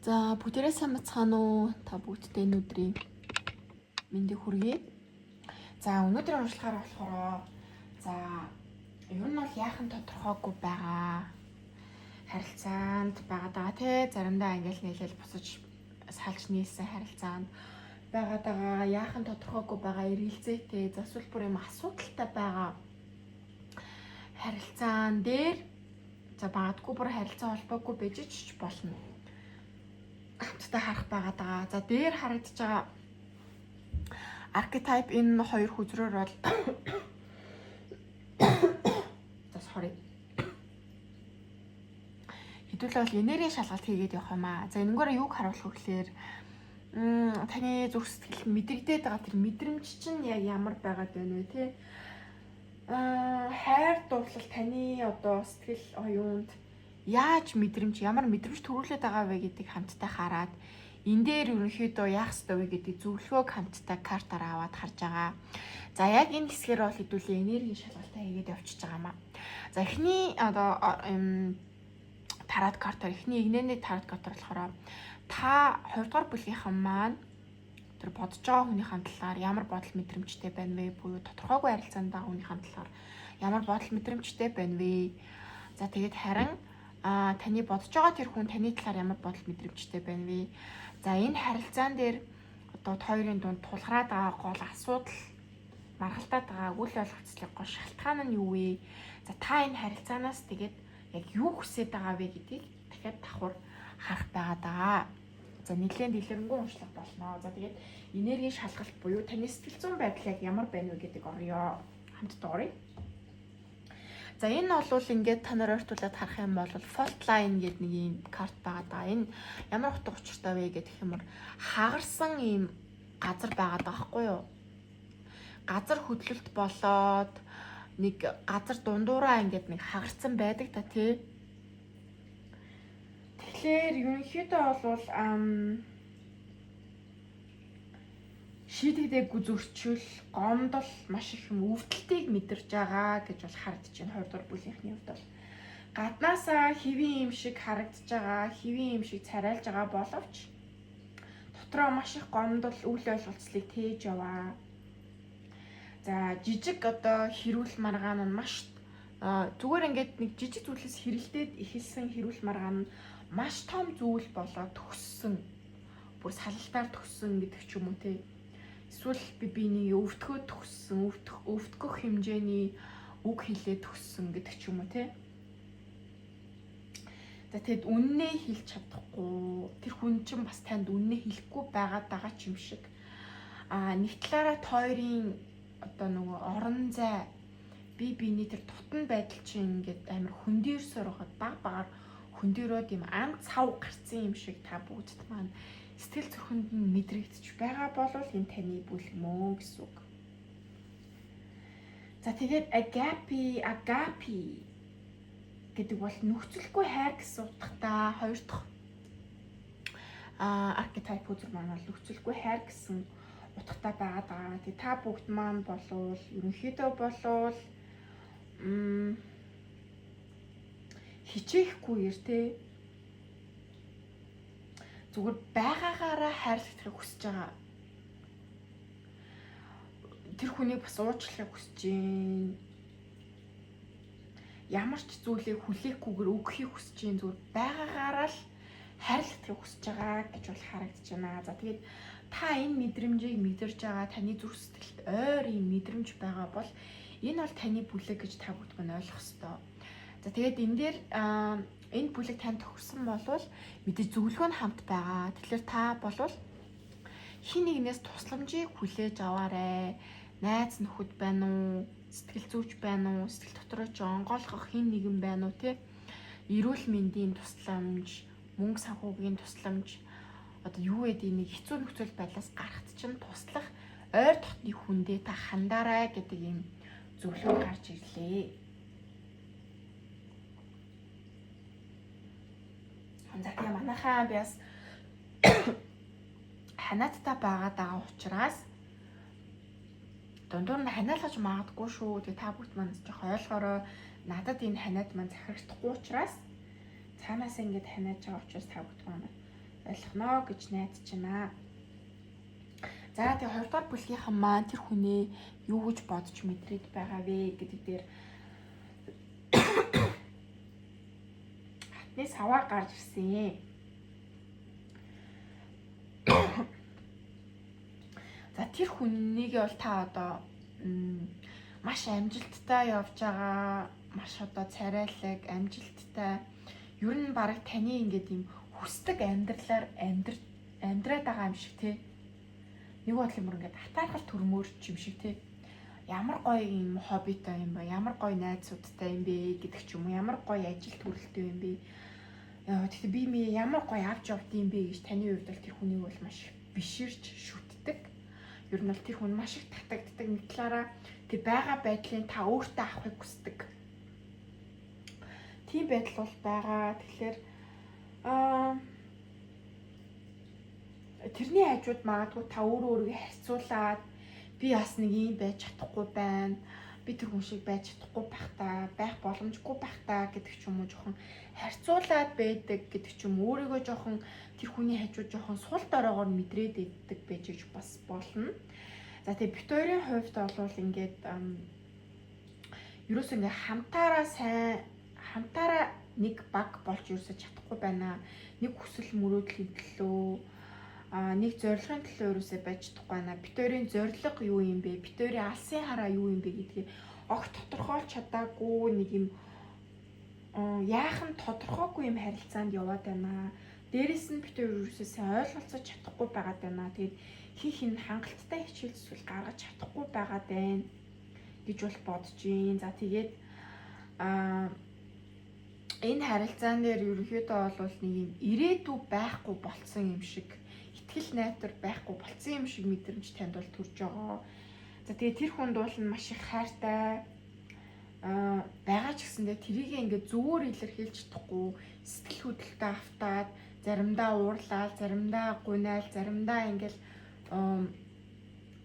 За бүгдээрээ сайн бацгаана уу? Та бүгдтэй энэ өдрийн мэндийг хүргэе. За өнөөдрийн уншлагаар болохоор за ер нь бол яахан тодорхойгүй байгаа харилцаанд байгаа тий заримдаа ингээл нийлэл босож салж нийлсэн харилцаанд байгаа яахан тодорхойгүй байгаа эргэлзээтэй засвал бүр юм асуудалтай байгаа харилцаан дээр за магадгүй бүр харилцаа холбоогүй байж ч болно. Хамтдаа харах байгаа. За дээр харагдаж байгаа архетип энэ хоёр хүзрээр бол за sorry хэдүүлээ бол энергийн шалгалт хийгээд явах юм аа. За энэгээр юуг харуулах вэ гэхээр таны зүрх сэтгэл мэдрэгдээд байгаа тэр мэдрэмж чинь яг ямар байгаад байна вэ те? Хайр дурлал таны одоо сэтгэл оюунд яаж мэдрэмж ямар мэдрэмж төрүүлээд байгаа вэ гэдгийг хамтдаа хараад энэ дээр ерөнхийдөө яах ёстой вэ гэдгийг зөвлөгөөг хамтдаа картаар аваад харж байгаа. За яг энэ хэсгээр бол хэдүүлээ энергийн шалгалтаа хийгээд явчихж байгаа юм аа. За эхний одоо тарат картаар эхний игнэний тарат картаар болохоор та 2 дугаар бүлгийнхэн маань тэр бодож байгаа хүнийхэн талаар ямар бодол мэдрэмжтэй байна вэ? Буюу тодорхойгүй харилцаанд байгаа хүнийхэн талаар ямар бодол мэдрэмжтэй байна вэ? За тэгээд харин таны бодож байгаа тэр хүн таны талаар ямар бодол мэдрэмжтэй байна вэ? За энэ харилцаан дээр одоо хоёрын дунд тулгараад байгаа гол асуудал маргалтаад байгаа үйл явдлын гол шалтгаан нь юу вэ? За та энэ харилцаанаас тэгээд яг юу хүсэж байгаа вэ гэдгийг дахиад давхар харах байгаа. За нэлээд дэлгэрэнгүй уншлах болно. За тэгээд энергийн шалгалт буюу таны сэтгэл зүйн байдал яг ямар байна вэ гэдэг орё. Хамтдаа оръё. За энэ бол ингээд та нар ойртуулад харах юм бол fault line гэдэг нэг юм карт байгаа. Энэ ямар утга учиртай вэ гэдэг юм хагарсан юм газар байгаа даахгүй юу? Газар хөдлөлт болоод нэг газар дундуураа ингээд нэг хагарсан байдаг та тий. Тэгэхээр ерөнхийдөө бол шийдэгдээгүй зөрчил, гомдол маш их юм өвдөлтийг мэдэрж байгаа гэж бол харагдаж байна 2 дугаар бүлийнхний хувьд бол. гаднаасаа хэвийн юм шиг харагдаж байгаа, хэвийн юм шиг царайлж байгаа боловч дотроо маш их гомдол, үл ойлголцлыг тээж яваа. За жижиг одоо хэрүүл маргаан нь маш зүгээр ингээд нэг жижиг зүйлээс хэрэлдээд эхэлсэн хэрүүл маргаан нь маш том зүйл болоод төгссөн. Бүр салалтаар төгссөн гэдэг ч юм уу те. Эсвэл биений өвдгөө төгссөн, өвдгөх хэмжээний үг хэлээ төгссөн гэдэг ч юм уу те. За тэгэд үннээ хэлж чадахгүй. Тэр хүн чинь бас танд үннээ хэлэхгүй байгаа ч юм шиг. Нэг талаараа тойрын одоо нөгөө орон зай биений тэр тутан байдал чинь ингээд амар хөндөрсөөр байгаа багаар хөндөрөөд юм анх цав гарцсан юм шиг та бүгдд маань сэтгэл зүрхэнд нь мэдрэгдэж байгаа бол энэ таны бүл мөн гэсэн үг. За тэгээд agape гэдэг бол нөхцөлгүй хайр гэсэн утгатай хоёр дахь архетип үзэр маань бол нөхцөлгүй хайр гэсэн утгатай байгаад байгаа. Тэгээ та бүгд маань болвол ерөнхийдөө болвол хичээхгүйгээр те зүгээр байгаагаараа хайрлахыг хүсэж байгаа. Тэр хүнийг бас уучлахыг хүсэж байна. Ямар ч зүйлийг хүлээхгүйгээр өгөхийг хүсэж байна. Зүгээр байгаагаараа л хайрлахыг хүсэж байгаа гэж бол харагдаж байна. За тэгээд та энэ мэдрэмжийг мэдэрж байгаа, таны зүрх сэтгэлд ойр юм мэдрэмж байгаа бол энэ бол таны бүлэг гэж та бүгд нь ойлгох ёстой. За тэгээд энэ дээр энэ бүлэг танд тохирсон болвол мэдээж зөвлөгөө нь хамт байгаа. Тэгэхээр та болвол хин нэгнээс тусламжийг хүлээж аваарай. Найз нөхөд байна уу? Сэтгэл зүйч байна уу? Сэтгэл дотроо ч онгойлгох хин нэгэн байна уу те? Эрүүл мэндийн тусламж, мөнгө санхүүгийн тусламж одоо юу гэдэг нэг хэцүү нөхцөл байдлаас гарахт чинь туслах ойр дотны хүндээ та хандаарай гэдэг юм зөвлөгөө гарч ирлээ. За тийм манайхаа би бас ханааттай байгаа учраас дундуур нь ханиалгаж магадгүй шүү. Тэгээ та бүгд маань жоох ойлгоорой. Надад энэ ханиад маань захирагдахгүй учраас цаанаас ингэж ханиаж байгаа учраас та бүгд маань ойлгоно гэж найдаж байна. За тэгээ хоёрдугаар бүлгийнхэн маань тэр хүнээ юу гэж бодож мэдрээд байгаа вэ гэдэг дээр хатны саваа гарч ирсэн. За тэр хүнийг бол та одоо маш амжилттай явж байгаа, маш одоо царайлаг, амжилттай. Ер нь бараг таны ингээд юм хүсдэг амьдралаар амьдраад байгаа юм шиг тий. Нэг бодлын мөр ингээд хатаархал төрмөр юм шиг тий. Ямар гоё юм хоббитой юм ба, ямар гоё найзуудтай юм бэ гэдэг ч юм уу, ямар гоё ажил төрөлтэй юм бэ. Тэгэхээр би ямар гоё авч явд юм бэ гэж таны хувьд бол тэр хүнийг бол маш биширч шүтдэг. Ер нь бол тэр хүн маш их татагддаг. Нэг талаараа тэр байгаа байдлыг та өөртөө авахыг хүсдэг. Тийм байдал бол байгаа. Тэгэхээр тэрний хажууд магадгүй та өөрийгөө харьцуулаад би бас нэг юм байж чадахгүй байна. Би тэр хүн шиг байж чадахгүй байх боломжгүй байх та гэдэг ч юм уу жоохон харьцуулаад байдаг гэдэг ч юм өөрийгөө жоохон тэр хүний хажууд жоохон сул дороогоор мэдрээд иддэг байж бас болно. За тэгээ бит хоёрын хувьд бол ингээд ерөөс ингээ хамтаараа нэг баг болж ерөөсөж чадахгүй байна. Нэг хүсэл мөрөөдлийн төлөө нэг зорилгын төлөө ерөөсөө байж чадахгүй байна. Бит хоёрын зорилго юу юм бэ? Бит хоёрын алсын хараа юу юм бэ гэдгийг огт тодорхойлж чадаагүй нэг юм яахан тодорхойгүй юм харилцаанд яваад байна. Дээрээс нь бит хоёр ерөөсөө сайн ойлголцож чадахгүй байгаад байна. Тэгээд хин хангалттай хичээл зүйл гаргаж чадахгүй байгаад байна гэж бол бодож байна. За тэгээд энэ харилцаан дээр ерөнхийдөө бол нэг юм ирээдүй байхгүй болцсон юм шиг, итгэл найдвар байхгүй болцсон юм шиг мэдрэмж танд бол төрж байгаа. За тэгээд тэр хүнд бол маш их хайртай байгаа ч гэсэндээ тэрийг ингээд зүгээр илэрхийлж чадахгүй, сэтгэл хөдлөлтөд автаад, заримдаа уурлаад, заримдаа гунаал, заримдаа ингээл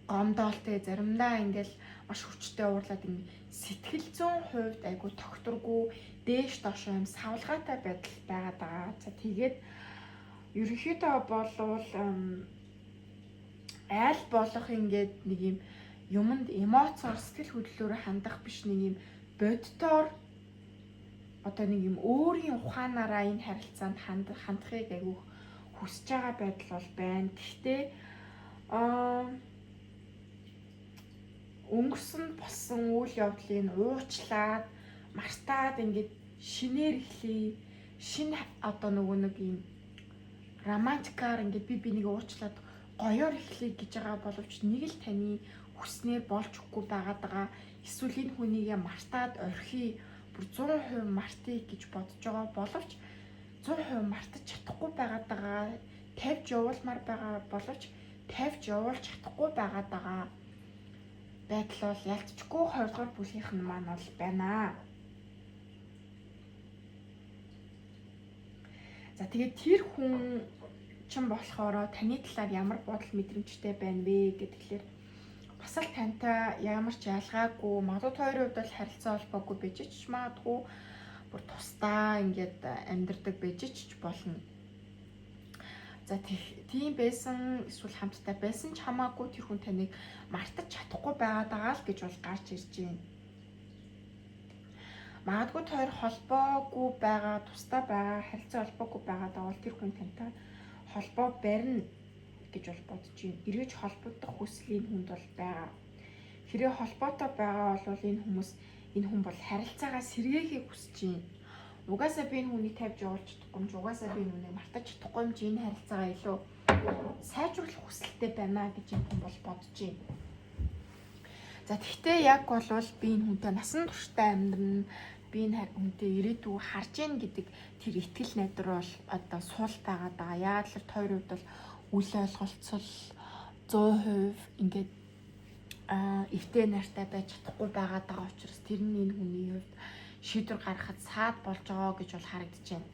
гомдоолтой, заримдаа ингээл маш хүчтэй уурлаад ингэ сэтгэл зүйн хувьд айгу тогтургүй дээш доош юм савлгаатай байдал байгаад байгаа. За тэгээд ерөнхийдөө болвол айл болох ингээд нэг юм юмд эмоцоор сэтгэл хөдлөлөөр хандах биш нэг юм бодтоор одоо нэг юм өөрийн ухаанаараа энэ харилцаанд хандахыг айгу хүсэж байгаа байдал бол байна. Гэхдээ өнгөрсөн болсон үйл явдлыг уучлаад мартаад ингээд шинээр эхлэе. Шинэ одоо нөгөө нэг юм романтикаар ингээд би нэг уучлаад гоёор эхлэе гэж байгаа боловч нэг л таны хүснээр болж өгөхгүй байгаа. Эсвэл энэ хүнийг мартаад орхи бүр 100% мартъя гэж бодож байгаа боловч 100% мартаж чадахгүй байгаа. Тавьж явуулмаар байгаа боловч тавьж явуулж чадахгүй байгаа. Байдал бол ялцчихгүй 20 дугаар бүлгийнх нь маань бол байна. За тэгээд тэр хүн чин болохоор таны талаар ямар бодол мэдрэмжтэй байна вэ гэхлээр бас л тантай ямар ч ялгаагүй магадгүй хоёрын хувьд бол харилцаа холбоогүй байж ч магадгүй бүр тусдаа ингээд амьдардаг байж ч болно. За тийм байсан эсвэл хамтдаа байсан ч хамаагүй тэр хүн таныг мартаж чадахгүй байгаадаа л гэж бол гарч ирж байна. Магадгүй хоёр холбоогүй байгаа, тусдаа байгаа, харилцаа холбоогүй байгаадаа бол тэр хүн тантай холбоо барина гэж бол бодож байна. Эргэж холбогдох хүслийн хүнд бол байгаа. Хэрэг холбоотой байгаа бол энэ хүн бол харилцаагаа сэргээхийг хүсэж байна. Угаасаа би энэ хүнийг тавьж явуулж чадахгүй юм чи, угаасаа би энэ хүнийг мартаж чадахгүй юм чи, энэ харилцаагаа илүү сайжруулах хүсэлтэй байна гэж энэ хүн бол бодож байна. За тэгтээ яг болвол би энэ хүнтэй насан туршдаа амьдрна, би энэ хүнтэй ирээдүйг харж ийн гэдэг тэр итгэл найдар бол одоо суул байгаад байгаа. Яг л тойр үед бол үл ойлголцол 100% ингээд эвтэй нартай байж чадахгүй байгаад байгаа учраас тэр нь энэ хүний хувьд шийдвэр гаргахад саад болж байгаа гэж бол харагдаж байна.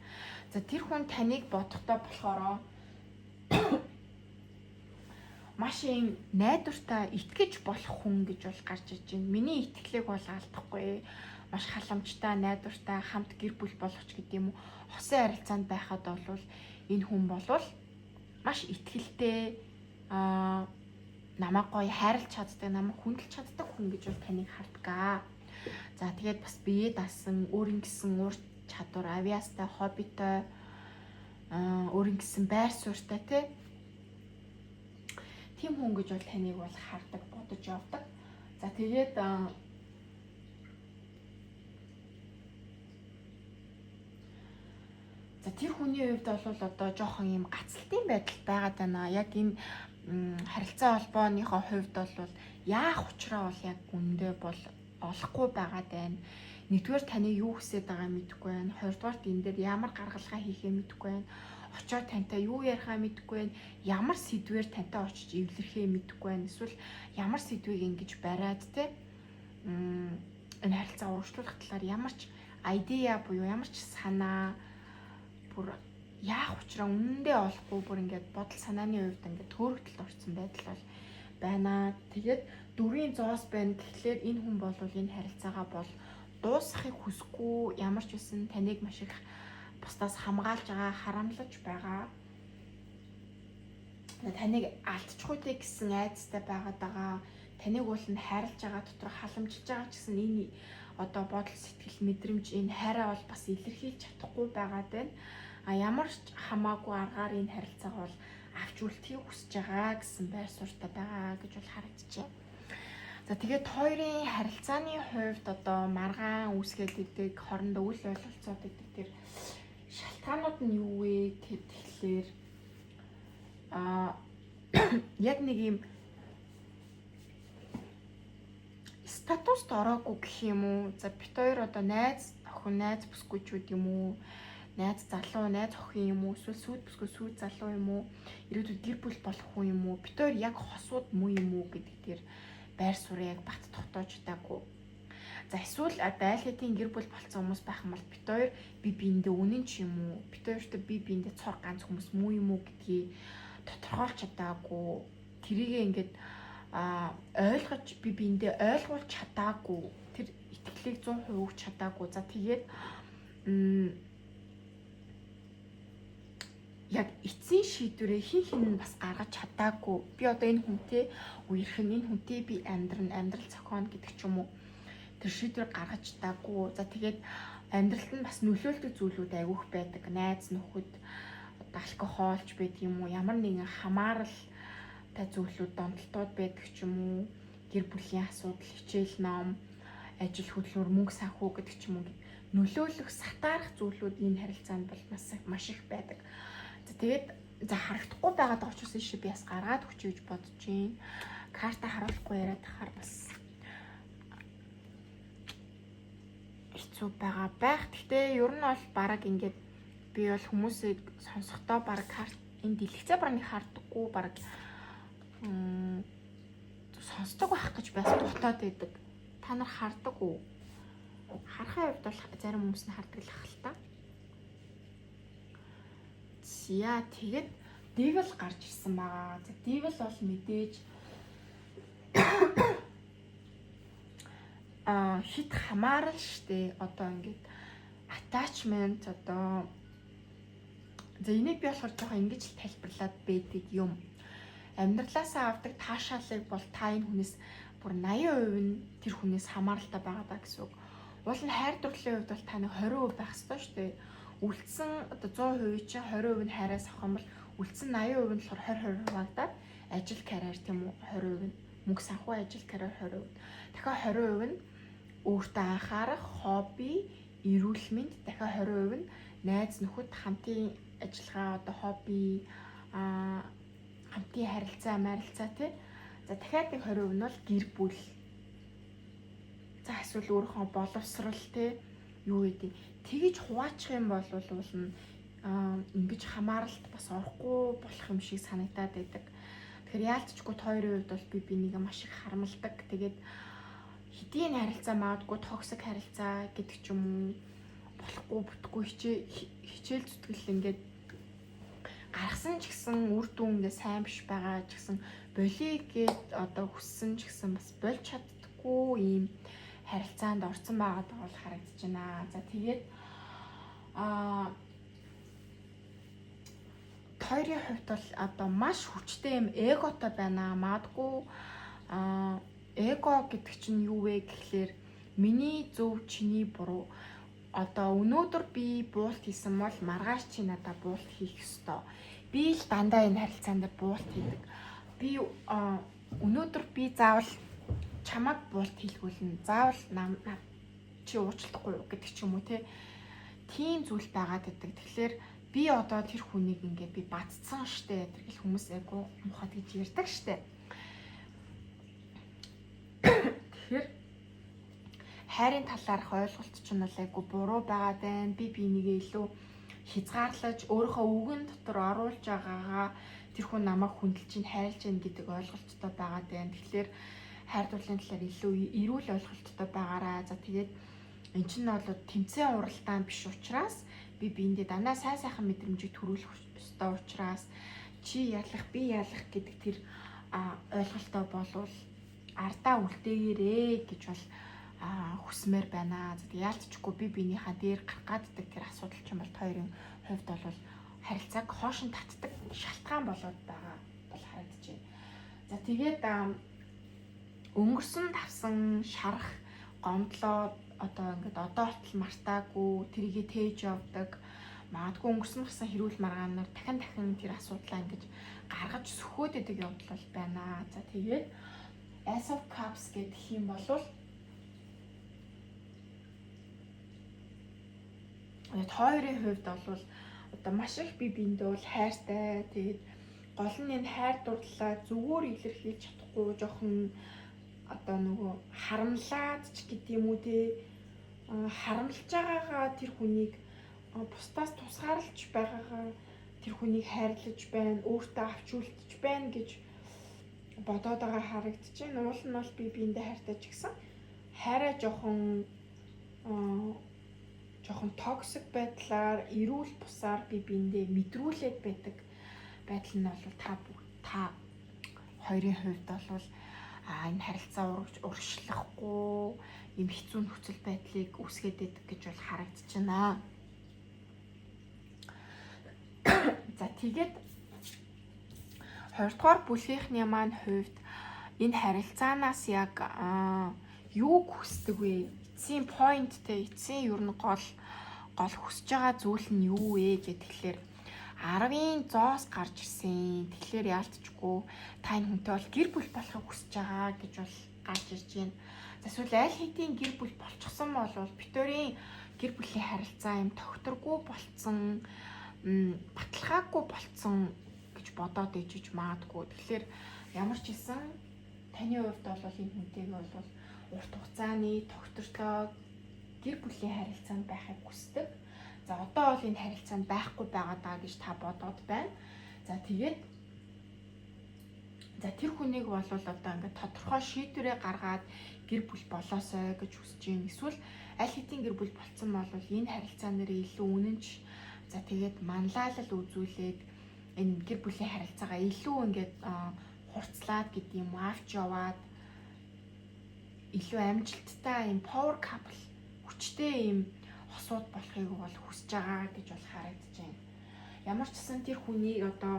За тэр хүн таныг бодохдоо болохоор маш юм найдвартай итгэж болох хүн гэж бол гарч иж байна. Миний итгэлийг бол алдахгүй. Маш халамжтай, найдвартай, хамт гэр бүл болох ч гэдэг юм уу. Хосын харилцаанд байхад бол энэ хүн болвол маш итгэлтэй намайг гоё хайрлж чаддаг, намайг хүндэлж чаддаг хүн гэж бол таныг хардгаа. За тэгээд бас бие даасан, өөрийн гэсэн ур чадвар, авиастай, хоббитой, өөрийн гэсэн байр суурьтай тийм хүн гэж бол таныг бол хардаг, бодож явдаг. За тэгээд тэр хүний хувьд бол одоо жоохон юм гацалтын байдал байгаад байна. Яг энэ харилцаа холбооныхоо хувьд бол яах учраа бол яг үндэ бол олохгүй байгаад байна. Нэгдүгээр таны юу хүсэж байгаа мэдэхгүй байна. Хоёрдугаар энэ дээр ямар гаргалгаа хийхээ мэдэхгүй байна. Очоод тантай юу ярихаа мэдэхгүй байна. Ямар сэдвээр тантай очиж эвлэрхээ мэдэхгүй байна. Эсвэл ямар сэдвийг ингэж бариад энэ харилцаа урагшлуулах талаар ямар ч идея буюу ямар ч санаа бүр яах учраа үнэндээ олохгүй бүр ингээд бодол санааны хувьд ингээд төөрөгдөлд орсон байдал бол байна. Тэгээд дөрвийн зоос байна. Тэгэхээр энэ хүн бол энэ харилцаагаа бол дуусгахыг хүсэхгүй, ямар ч үсэн таныг маш их бусдаас хамгаалж байгаа, харамлаж байгаа. Таныг алдчихгүй гэсэн айдастай байгаа. Таныг бол нь хайрлаж байгаа, дотор халамжилж байгаа ч гэсэн энэ одоо бодол сэтгэл мэдрэмж энэ хайраа бол бас илэрхийлж чадахгүй байгаад байна. Ямар ч хамаагүй аргаар энэ харилцааг бол авч үлдэхийг хүсэж байгаа гэсэн байр суурьтай байгаа гэж бол харагдчихэв. За тэгээд хоёрын харилцааны хувьд одоо маргаан үүсгээд идэг, хоорондоо үл ойлголцоод идэг тэр шалтгаанууд нь юу вэ гэхлээр яг нэг юм статуст ороогүй гэх юм уу. За бит хоёр одоо найз охин, найз бүсгүйчүүд юм уу, найз залуу, найз охин юм уу, эсвэл сүйд бүсгүй сүйд залуу юм уу, ирээдүйд гэр бүл болох хүн юм уу, бит хоёр яг хосууд муу юм уу гэдэг дээр байр суурь яг бат тогтоож удаагүй. За эсвэл айл хэдийн гэр бүл болсон хүмүүс байх юм бол бит хоёр бие биендээ үнэн ч юм уу, бит хоёрт бие биендээ цор ганц хүмүүс муу юм уу гэдгийг тодорхойлж чадаагүй. Тэрийгээ ингээд ойлгож би биендээ ойлгуулж чадаагүй тэр итгэлийг 100% өгч чадаагүй. За тэгээд яг эцсийн шийдвэрээ хин бас гаргаж чадаагүй. Би одоо энэ хүнтэй үерх нь энэ хүнтэй би амьдрал зохионо гэдэг ч юм уу. Тэр шийдвэр гаргаж чадаагүй. За тэгээд амьдралд нь бас нөлөөлдөг зүйлүүд айгүйх байдаг. Найз нөхөд, алкоголч байдаг юм уу? Ямар нэгэн хамааралтай зүйлүүд, донтолтууд байдаг ч юм уу? Гэр бүлийн асуудал, хичээл ном, ажил хөдөлмөр, мөнгө санхүү гэдэг ч юм уу. Нөлөөлөх, сатаарах зүйлүүд энэ харилцаанд бол маш их байдаг. За тэгээд харагдахгүй байгаад байгаа учраас ийшээ би бас гаргаад өгч гэж бодож байна. Карта харуулахгүй яриад тахаар бас хэцүү байгаа байх. Гэхдээ ер нь бол бараг ингээд би бол хүмүүсийг сонсохдоо бараг карт энэ дэлгэцээ бараг нэг хардаггүй бараг сонсдог байх гэж бас дутаад байдаг. Та нар хардаг уу? Харахын хувьд бол зарим хүмүүс нь хардаг л ах л та. Яа тэгээд Devil гарч ирсэн байгаа. За Devil бол мэдээж хит хамаарал штэ. Одоо ингээд attachment одоо за энийг би болохоор жоохон ингэж тайлбарлаад байдаг юм. Амьдралаасаа авдаг таашаалыг бол та энэ хүнээс бүр 80% нь тэр хүнээс хамааралтай байгаа даа гэсэн үг. Уул нь хайр дурлалын хувьд бол та нэг 20% байх ёстой штэ. Үлдсэн одоо 100% чинь 20% нь хайраас авах юм бол үлдсэн 80% нь болохоор 20% хуваагдаад ажил карьер тийм үү 20% нь мөнгө санхүү ажил карьер 20%. Дахиад 20% нь өөртөө анхаарах, хобби, эрүүл мэнд, дахиад 20% нь найз нөхөд хамтын ажиллагаа одоо хобби хамтын харилцаа тий. За дахиад нэг 20% нь бол гэр бүл. За эсвэл өөрийнхөө боловсрал тий юу гэдэг. Тэгэж хуваачих юм бол нь ингэж хамааралт бас орохгүй болох юм шиг санагдаад байдаг. Тэгэхээр яалтчгүй хоёрын хувьд бол би бинийг маш их харамлдаг. Тэгээд хэдийн харилцаа магадгүй токсик харилцаа гэдэг ч юм уу болохгүй бүтггүй хичээл зүтгэл ингээд гаргасан ч гэсэн үр дүн ингээ сайн биш байгаа ч гэсэн болиг гээд одоо хүссэн ч гэсэн бас болж чаддаггүй ийм харилцаанд орсон байгаад бол харагдаж байна. За тэгээд хоёрын хувьд бол одоо маш хүчтэй юм эготой байна. Магадгүй эго гэдэг чинь юу вэ гэхлээр миний зөв чиний буруу. Одоо өнөөдөр би буулт хийсэн бол маргааш чи надад буулт хийх ёстой. Би л дандаа энэ харилцаанд буулт хийдэг. Би өнөөдөр би заавал чамаг буулт хийлгүүлнэ. Заавал чи уучлахгүй гэдэг ч юм уу те. Тийм зүйл байгаад байдаг. Тэгэхээр би одоо тэр хүнийг ингээд би бадцсан штэ. Тэр хүмүүс айгу мухад гэж ярьдаг штэ. Тэгэхээр хайрын талаарх ойлголт ч нь айгу буруу байгаад байна. Би бинийгээ илүү хязгаарлаж өөрийнхөө үгэн дотор оруулж байгаагаа тэр хүн намайг хүндэлж чинь хайрлж байна гэдэг ойлголттой байгаад байна. Тэгэхээр хайр дурлалын талаар илүү эрүүл ойлголттой байгаарай. За тэгээд эн чинь бол тэмцээн уралдаан биш учраас би биендээ дандаа сайхан мэдрэмжийг төрүүлэх ёстой учраас чи ялах би ялах гэдэг тэр ойлголтоо болвол ардаа үлдээгээрээ гэж бол хүсмээр байна. За яалтчгүй би биенийхээ дээр гаргаад ддаг тэр асуудал ч юм бол хоёрын хувьд бол харилцааг хоошин татдаг шалтгаан болоод байгаа бол харагдаж байна. За тэгээд өнгөрсөн тавсан шарах гомдлоо одоо ингээд одоо болтол мартаагүй тэрийгэ тээж явдаг. Магадгүй өнгөрсөн гэсэн хэрүүл маргаанаар дахин тэр асуудлаа ингэж гаргаж сөхөөд идэг явдал бол байна. За тэгээд Ace of Cups гэдэг юм болвол хоёрын хувьд бол одоо маш их би биендээ бол хайртай. Тэгээд гол нь энэ хайр дурлалаа зүгээр илэрхийлж чадахгүй жоохон одоо нөгөө харамлаад ч гэдэг юм уу те харамлж байгаагаа тэр хүнийг бусдаас тусгаарлаж байгаагаа тэр хүнийг хайрлаж байна, өөртөө авч үлдэж байна гэж бодоод байгаа харагдаж байна. Уул нь бол би биендээ хайртай ч гэсэн хайраа жоохон токсик байдлаар эрүүл бусаар би биендээ мэдрүүлээд байдаг байдал нь бол та хоёрын хувьд бол энэ харилцаа урагшлахгүй юм хэцүү нөхцөл байдлыг үүсгээд идэг гэж бол харагдаж байна. За тэгээд 2 дугаар бүлгийнхний маань хувьд энэ харилцаанаас яг юуг хүсдэг вэ? Эцсийн поинттэй, эцсийн ер нь гол хүсэж байгаа зүйл нь юу вэ гэхэлэр 10-ын 100-аас гарч ирсэн. Тэгэхээр яалтчгүй та энэ хүнтэй бол гэр бүл болохыг хүсэж байгаа гэж бол гарч ирж байна. Эсвэл аль хэдийн гэр бүл болчихсон бол битүүрийн гэр бүлийн харилцаа юм тогтворгүй болцсон, баталгаагүй болцсон гэж бодоод ижиж маадгүй. Тэгэхээр ямар ч хэлсэн таны хувьд бол энэ хүнтэйг бол урт хугацааны тогтвортой гэр бүлийн харилцаанд байхыг хүсдэг. За одоо бол энэ харилцаанд байхгүй байгаа даа гэж та бодоод байна. За тэгээд тэр хүнийг бол одоо ингээд тодорхой шийдвэрээ гаргаад гэр бүл болоосой гэж хүсэж юм. Эсвэл аль хэдийн гэр бүл болцсон бол энэ харилцаа нэрээ илүү үнэнч. За тэгээд манлайлал үзүүлээд энэ гэр бүлийн харилцаагаа илүү ингээд хурцлаад гэдэг юм авч яваад илүү амжилттай юм power couple хүчтэй юм хосууд болохыг бол хүсэж байгаа гэж бол харагдаж байна. Ямар ч гэсэн тэр хүнийг одоо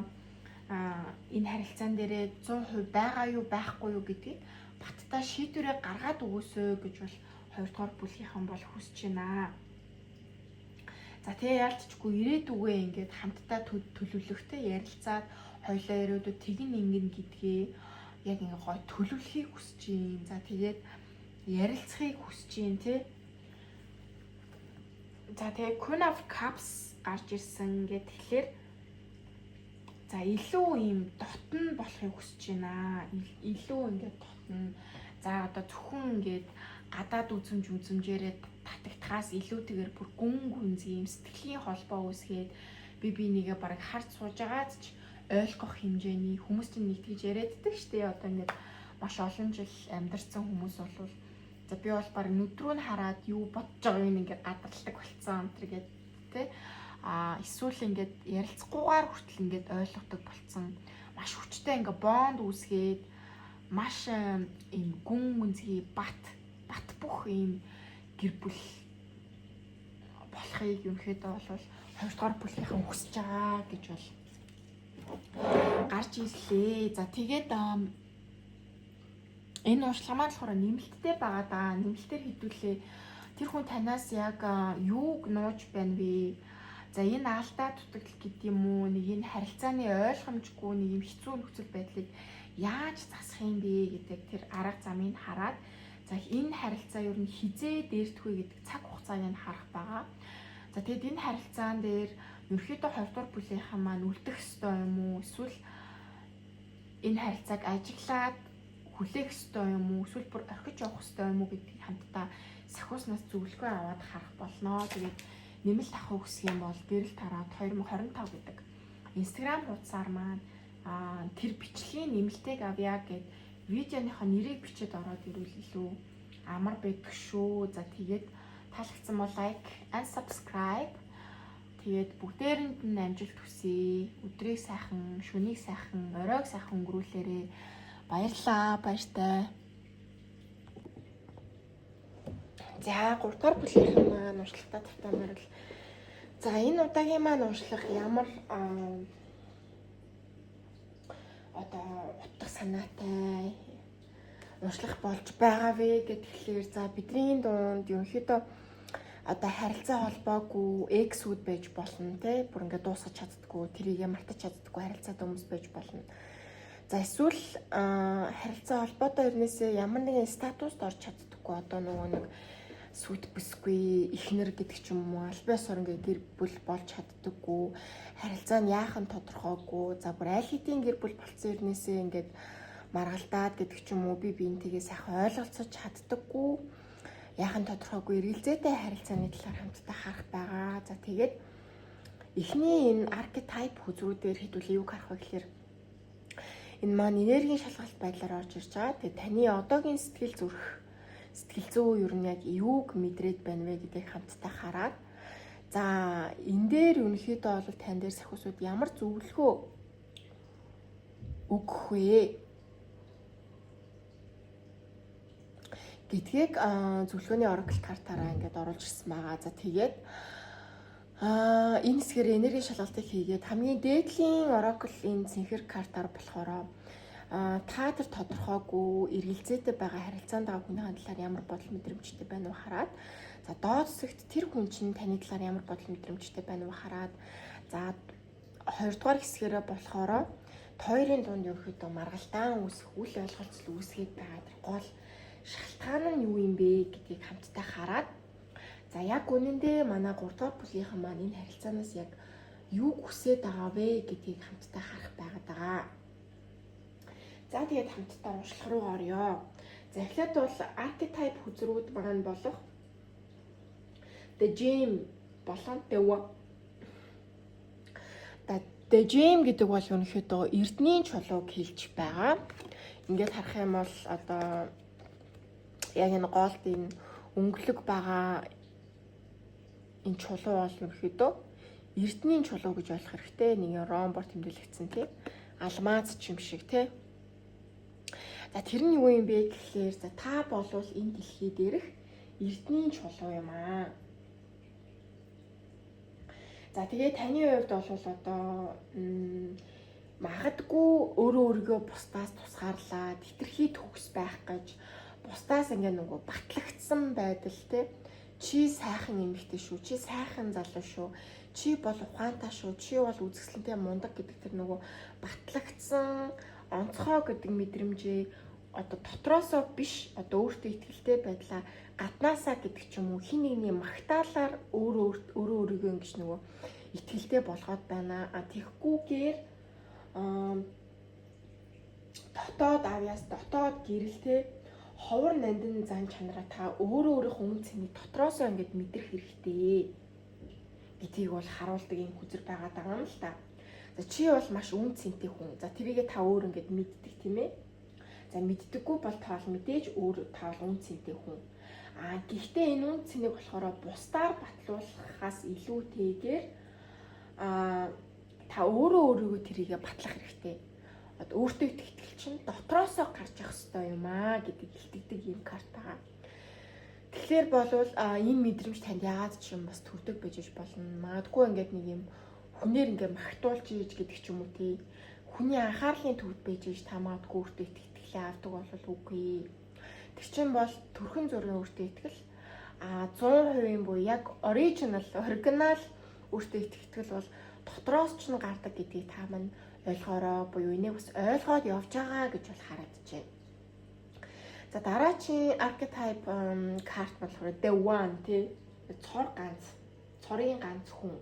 энэ харилцаан дээрээ 100% байгаа юу байхгүй юу гэдгийг баттай шийдвэрээ гаргаад өгөөсөө гэж бол 2 дугаар бүлгийнхэн бол хүсэж байна. За тэгээ яалтчгүй ирээдүгөө ингээд хамтдаа төлөвлөгтэй ярилцаад хоёлаа ирээдүйд тэгин ингэн гэдгээ яг ингээ гой төлөвлөхийг хүсэж юм. За тэгээд ярилцахыг хүсэж юм тий. За тэгээ Queen of Cups гарч ирсэн гэхэд тэгэхээр за илүү юм дотн болохыг хүсэж байна. Илүү ингээд дотн. За одоо зөвхөн ингээд гадаад үзмжээрээ татагтахаас илүүтэйгээр бүр гүн гүнзгий юм сэтгэлийн холбоо үүсгээд би нэгээ бараг харж сууж байгааз ч ойлгох хэмжээний хүмүүс чинь нэг тийж яриаддаг штэ. Одоо ингээд маш олон жил амьдарсан хүмүүс бол за би бол бараг нүдрүү нь хараад юу бодож байгааг ингээд гадарладаг болцсон энэ гээд тэ эсвэл ингээд ярилцахгүйгээр хүртэл ингээд ойлгодог болцсон маш хүчтэй ингээд бонд үүсгээд маш юм гүн гүнзгий бат бүх юм гэр бүл болохыг ерөнхийдөө бол 2 дугаар бүлгийнхэн хүсэж байгаа гэж бол гарч ирлээ. За тэгээд энэ ууршлага маань болохоор нэмэлттэй байгаа даа. Нэмэлтээр хэдүүлээ. Тэр хүн танаас яг юуг нууж байна вэ? За энэ алдаа дутагдал гэдэг юм уу? Нэг энэ харилцааны ойлгомжгүй нэг юм хэцүү нөхцөл байдлыг яаж засах юм бэ гэдэг тэр арга замыг хараад за энэ харилцаа ер нь хизээ дээртэх вэ гэдэг цаг хугацааг нь харах байгаа. За тэгээд энэ харилцаан дээр ерөөхдөө 2 дугаар бүлийнхэн маань үлдэх ёстой юм уу? Эсвэл энэ харилцааг ажиглаад хүлээх ёстой юм уу? Эсвэл бүр орхиж явах ёстой юм уу гэдгийг хамтдаа сахиуснаас зөвлөгөө аваад харах болно. Тэгээд нэмэлт авах хүсэх юм бол гэрэл тараад 2025 гэдэг Instagram хуудасаар маань тэр бичлэгийн нэмэлтийг авъя гэд видеоныхоо нэрийг бичээд ороод ирвэл илүү амар байдаг шүү. За тэгээд таалагдсан бол лайк and subscribe. Тэгээд бүгдээрэнд нь амжилт хүсье. Өдрийг сайхан, шөнийг сайхан, оройг сайхан өнгөрүүлээрэй. Баярлалаа, баяртай. За 3 дугаар бүлгийн маань уншлагатай тавтамаар л. За энэ удаагийн маань уншлага ямар одоо утга санаатай уншлах болж байгаа вэ гэхлээр за бидний дунд ерөнхийдөө одоо харилцаа холбоогүй эксүүд байж болно те бүр ингээд дуусгаж чаддаггүй тэрийг мартаж чаддаггүй харилцаатай хүмүүс байж болно. За эсвэл харилцаа холбоотой ирнээсээ ямар нэгэн статуст орж чаддаггүй одоо нөгөө нэг сүт бүсгүй ихнэр гэдэг ч юм уу аль биесээр ингээд гэр бүл болж чаддаггүй харилцаа нь яахан тодорхойгүй за бүр аль хэдийн гэр бүл болцсон ирнээсээ ингээд маргалдаад гэдэг ч юм уу би биентэйгээ сайхан ойлголцож чаддаггүй яахан тодорхойгүй эргэлзээтэй харилцааны талаар хамтдаа харах байгаа. За тэгээд эхний энэ аркетип хүзрүүдээр хэдүүлээ юу харах вэ гэхээр энэ маань энергийн шалгалт байдлаар орж ирж байгаа. Тэгээд таны одоогийн сэтгэл зүй ер нь яг юуг мэдрээд байна вэ гэдгийг хамтдаа хараад за энэ дээр ерөнхийдөө бол тань дээр сахиусууд ямар зөвлөгөө өгөх вэ? гэдгийг зөвлөгөөний oracle картаараа ингээд оруулж ирсэн байгаа. За тэгээд энэ хэсгээр энерги шалгалтыг хийгээд хамгийн дээдлийн oracle-ийн цэнхэр картаар болохоор та тэр тодорхойгүй эргэлзээтэй байгаа харилцаанд байгаа хүний талаар ямар бодол мэдрэмжтэй байна уу хараад, за доод хэсэгт тэр хүн чинь таны талаар ямар бодол мэдрэмжтэй байна уу хараад, за хоёрдугаар хэсгээрээ болохоор хоёрын дунд ерөөхдөө маргалтаан үүсэх, үл ойлголцол үүсгээд байгаа тэр гол шалтгаан нь юу юм бэ гэдгийг хамтдаа хараад, за яг үнэндээ манай 3 дугаар бүлгийнхэн маань энэ харилцаанаас яг юу хүсээд байгаа вэ гэдгийг хамтдаа харах байгаад байгаа. За тэгээд хамтдаа уншлах руу орё. За эхлээд бол archetype хүзрүүд маань болох The Gem болон The Gem гэдэг бол ерөнхийдөө эрдний чулууг хэлж байгаа. Ингээд харах юм бол одоо яг энэ голд энэ өнгөлөг байгаа энэ чулуу бол ерөнхийдөө эрдний чулуу гэж ойлгох хэрэгтэй. Нэг ромбор тэмдэглэгдсэн тий. Алмаз ч юм шиг тий. За тэр нь юу юм бэ гэхээр, за та болвол энэ дэлхий дээрх эрдний чулуу юм аа. За тэгээ таны хувьд бол одоо магадгүй өөрөө өөрийгөө бусдаас тусгаарлаад хитрхи төгс байх гэж бусдаас ингээ нөгөө батлагдсан байдал те. Чи сайхан эмэгтэй шүү, чи сайхан залуу шүү, чи бол ухаантай шүү, чи бол үзэсгэлэнтэй мундаг гэдэг тэр нөгөө батлагдсан онцгой гэдэг мэдрэмжээ одоо дотроосоо биш, одоо өөртөө итгэлтэй байдлаа гаднаасаа гэдэг ч юм уу хин нэгний магтаалаар өөрийгөө ингэж нөгөө итгэлтэй болгоод байна. Тэгэхгүйгээр дотоод авьяас, дотоод гэрэлтэй ховор нандин зан чанараа та өөрийнхөө үн цэнийг дотроосоо ингэж мэдрэх хэрэгтэй гэдгийг бол харуулдаг юм хүзэр байгаа даа юм л та. За чи бол маш үн цэнтэй хүн. За тэрийгээ та өөр ингэж мэддэг тийм ээ. За мэддэггүй бол та бол мэдээж өөр та бол үн цэнтэй хүн. Гэхдээ энэ үн цэнийг болохоор бусдаар батлуулахаас илүүтэйгээр та өөрийгөө тэрийгэ батлах хэрэгтэй. Одоо өөртөө итгэл чинь дотроосоо гарч явах хэрэгтэй юм аа гэдэг илтгэдэг юм карт байгаа. Тэгэхээр болвол энэ мэдрэмж танд яагаад ч юм бас төрдөг байж болно. Магадгүй ингээд нэг юм хүнээр ингээд магтуулж ийж гэдэг ч юм уу тий. Хүний анхаарлын төвд байж ийж та магадгүй өөртөө итгэлээ авдаг бол үгүй. Тэр чинь бол төрхөн зургийн өөртөө итгэл 100% буюу яг оригинал өөртөө итгэл бол дотроос ч нь гардаг гэдгийг та мань ойлгоорой, буюу энийг бас ойлгоод явж байгаа гэж бол харагдчихэв. За дараачийн archetype карт болохоор The One тий. Цорын ганц хүн.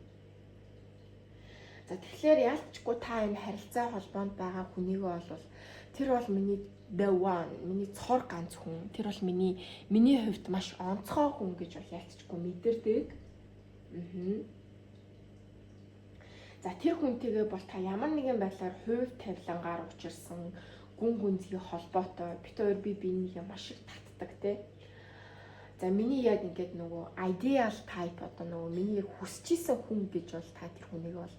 За тэгэхээр ялчгүй та энэ харилцаа холбоонд байгаа хүнийгөө бол тэр бол миний The One, миний цор ганц хүн. Тэр бол миний хувьд маш онцгой хүн гэж бол ялчгүй мэдэрдэг. За тэр хүнтэйгээ бол та ямар нэгэн байдлаар хувь тавилангаар учирсан гүн гүнзгий холбоотой бит хоёр бие биенийгээ маш их татдаг тий. За миний яг ингээд нөгөө ideal type одоо нөгөө миний хүсчихсэн хүн гэж бол та тэр хүнийг бол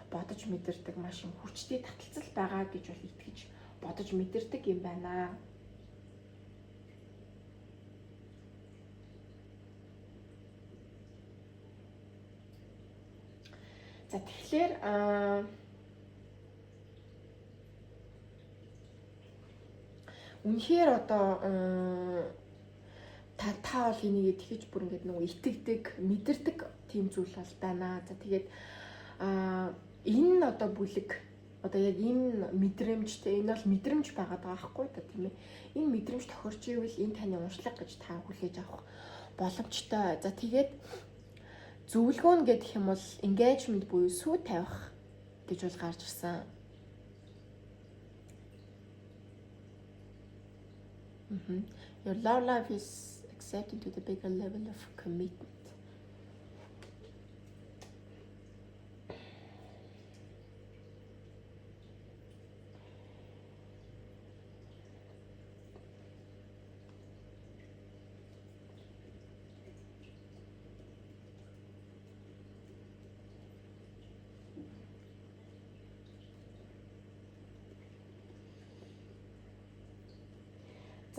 бодож мэдэрдэг маш юм хүчтэй таталцал байгаа гэж бол итгэж бодож мэдэрдэг юм байна. За тэгэхээр үнэхээр одоо та бол энийг тэгэж бүр ингээд нөгөө итгэдэг, мэдэрдэг тийм зүйл бол байна. За тэгээд энэ одоо бүлэг одоо яг энэ мэдрэмжтэй энэ бол мэдрэмж байгаад байгаа байхгүй та тийм ээ. Энэ мэдрэмж тохирч ивэл энэ таны уншлага гэж та хүлээж авах боломжтой. За тэгээд зөвлөгөөн гэдэг юм бол engagement буюу сүү тавих гэж бол гарч ирсэн. Your love life is accepted to the bigger level of commitment.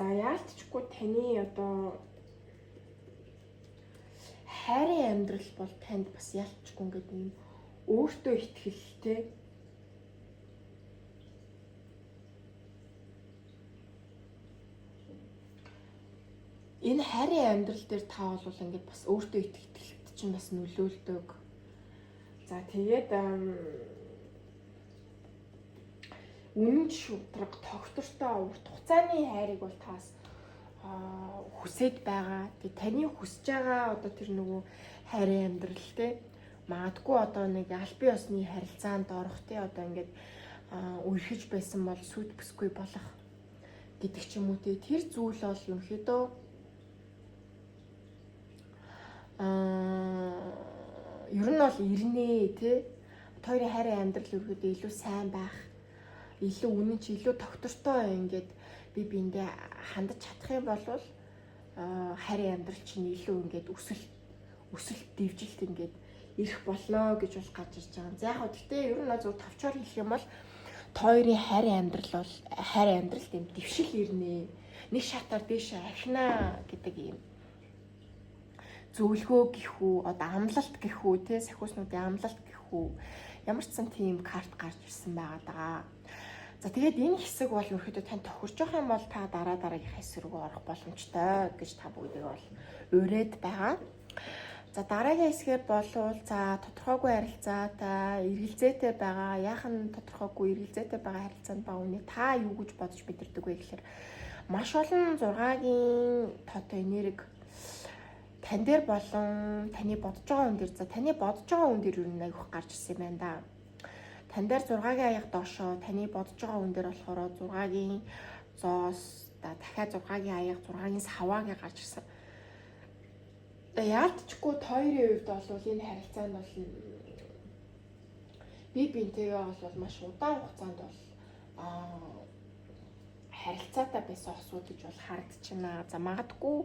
За яалтчгүй таны одоо хайрын амьдрал бол танд бас яалтчгүй ингээд юм өөртөө итгэлтэй энэ хайрын амьдрал дээр та бол ингээд бас өөртөө итгэлт чинь бас нөлөөлдөг. За тэгээд үнэн шударга тогтвортой урт хугацааны хайрыг бол таас хүсэж байгаа. Тэгээ таны хүсэж байгаа одоо тэр нөгөө хайрын амьдрал те магадгүй одоо нэг аль бие усны харилцаанд орох те одоо ингээд үргэлж байсан бол сүд бүсгүй болох гэдэг ч юм уу те тэр зүйл бол ерөнхийдөө ер нь бол ирнэ те хоёрын хайрын амьдрал ерөөдөө илүү сайн байх илүү үнэн чи илүү тогтвортой ингээд би биэндээ хандаж чадах юм бол хайрын амьдрал чинь илүү ингээд өсөлт дэвжилт ингээд ирэх болоо гэж бол гарч ирж байгаа. За яг гэхдээ ер нь зөв тавчаар хэлэх юм бол хоёрын хайрын амьдрал тийм дэвшил ирнэ. Нэг шатаар дээш ахнаа гэдэг юм зөвлөгөө гэх үү одоо амлалт гэх үү те сахиуснуудын амлалт гэх үү ямар ч сан тийм карт гарч ирсэн байгаа даа. За тэгээд энэ хэсэг бол ерөөхдөө тань тохирч явах юм бол та дараагийнхаа хэсэг рүү орох боломжтой гэж та бүгдийг бол урээд байгаа. За дараагийн хэсгээр болвол за тодорхойгүй харилцаатай эргэлзээтэй байгаа яахан тодорхойгүй эргэлзээтэй байгаа харилцаанд ба үнэ та юу гэж бодож мэдэрдэг вэ гэхээр маш олон 6-гийн тоотой энерги тань дээр болон таны бодож байгаа хүн дээр за таны бодож байгаа хүн дээр юу нэг айгүйх гарч ирсэн юм байна да. Тань дээр 6-гийн аяга доошоо таны бодож байгаа хүн дээр болохоор 6-гийн зоос дахиад 6-гийн аяга 6-гийн саваагийн гарч ирсэн. Яалтчгүй хоёрын үед бол энэ харилцаанд бол би бинтэйгээ бол маш удаан хугацаанд бол харилцаатай байсан осууд гэж бол харагдчихна. За магадгүй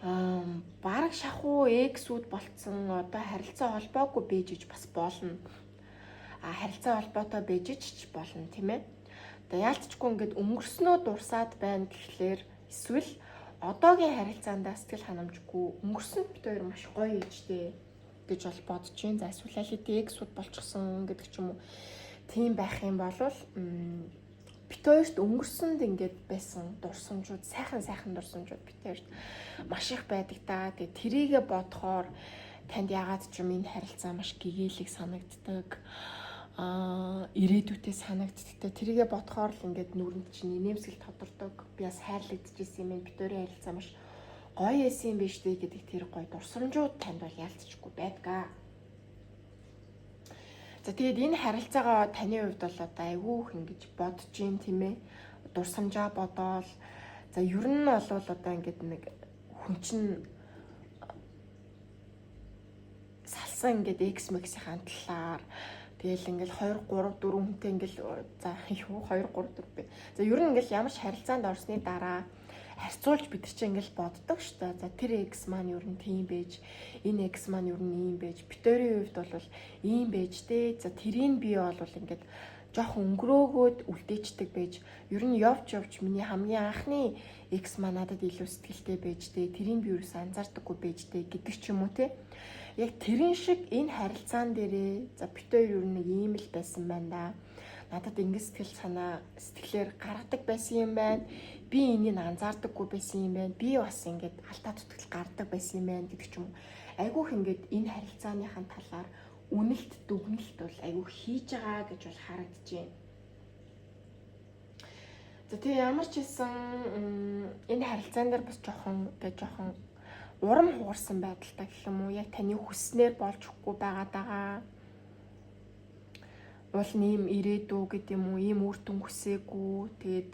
бараг шахуу эксүүд болцсон одоо харилцаа холбоогүй бийж бас болно. Харилцаа холбоотой бийж ч болно тийм ээ. Одоо яалтчгүй ингээд өнгөрснөө дурсаад байна гэхлээр эсвэл одоогийн харилцаандаа сэтгэл ханамжгүй өнгөрсөн бид хоёр маш гоё ээжтэй гэж бол бодож байна. За эсвэл аль хэдийн эксүүд болчихсон гэдэг ч юм уу. Тийм байх юм бол бид хоёрт өнгөрсөнд ингээд байсан дурсамжууд сайхан дурсамжууд бид хоёрт маш их байдаг та. Тэгээ тэрийгэ бодохоор танд яагаад ч юм энэ харилцаа маш гэгээлэг санагддаг. Ирээдүйтэй санагддаг. Тэрийгэ бодохоор л ингээд нүрэнд чинь инээмсэл тодордог. Би бас хайрлагдчихсэн юм. Бид хоёрын харилцаа маш гоё байсан юм биш үү гэдэг тэр гоё дурсамжууд танд бол ялцчихгүй байдгаа. За тэгээд энэ харилцаагаа таны хувьд бол одоо айгүйх ингэж бодож юм тийм ээ. Дурсамжаа бодоол. За ер нь бол одоо ингээд нэг хүн чинь салсан ингээд X-Max-ийн талаар тэгэл ингээл 2 3 4 хүнтэй ингээл за юу 2 3 4 бэ. За ер нь ингээл ямар ч харилцаанд орсны дараа харьцуулж бид нар чинь ингээл боддог шүү дээ. За тэр X маань ер нь тийм байж, энэ X маань ер нь ийм байж, бид өөрийн хувьд бол ийм байж дээ. За тэрийг би бол ингээд жоох өнгөрөөгөөд үлдээчдэг байж, ер нь явж миний хамгийн анхны X маань надад илүү сэтгэлтэй байж дээ. Тэрийг би юусэн анзаардаггүй байж дээ гэдэг ч юм уу те. Яг тэрэн шиг энэ харилцаан дээрээ за бид хоёр ер нь ийм л байсан байна да. Надад ингэ сэтгэлээр гаргадаг байсан юм байна. Би энийг анзаардаггүй байсан юм байна. Би бас ингээд алдаа тутгэл гардаг байсан юм байна гэдэг ч юм уу. Айгүйх ингээд энэ харилцааныхаа талаар үнэлт дүгнэлт бол айгүйх хийж байгаа гэж бол харагдчихэв. За тэгээ ямар ч хэлсэн энэ харилцаан дээр бас жоохон урам хугарсан байдалтай гэх юм уу. Яг таны хүснээр болж өгөхгүй байгаа. Уул нэм ирээдүү гэдэг юм уу. Ийм үр дүн хүсээгүй. Тэгээд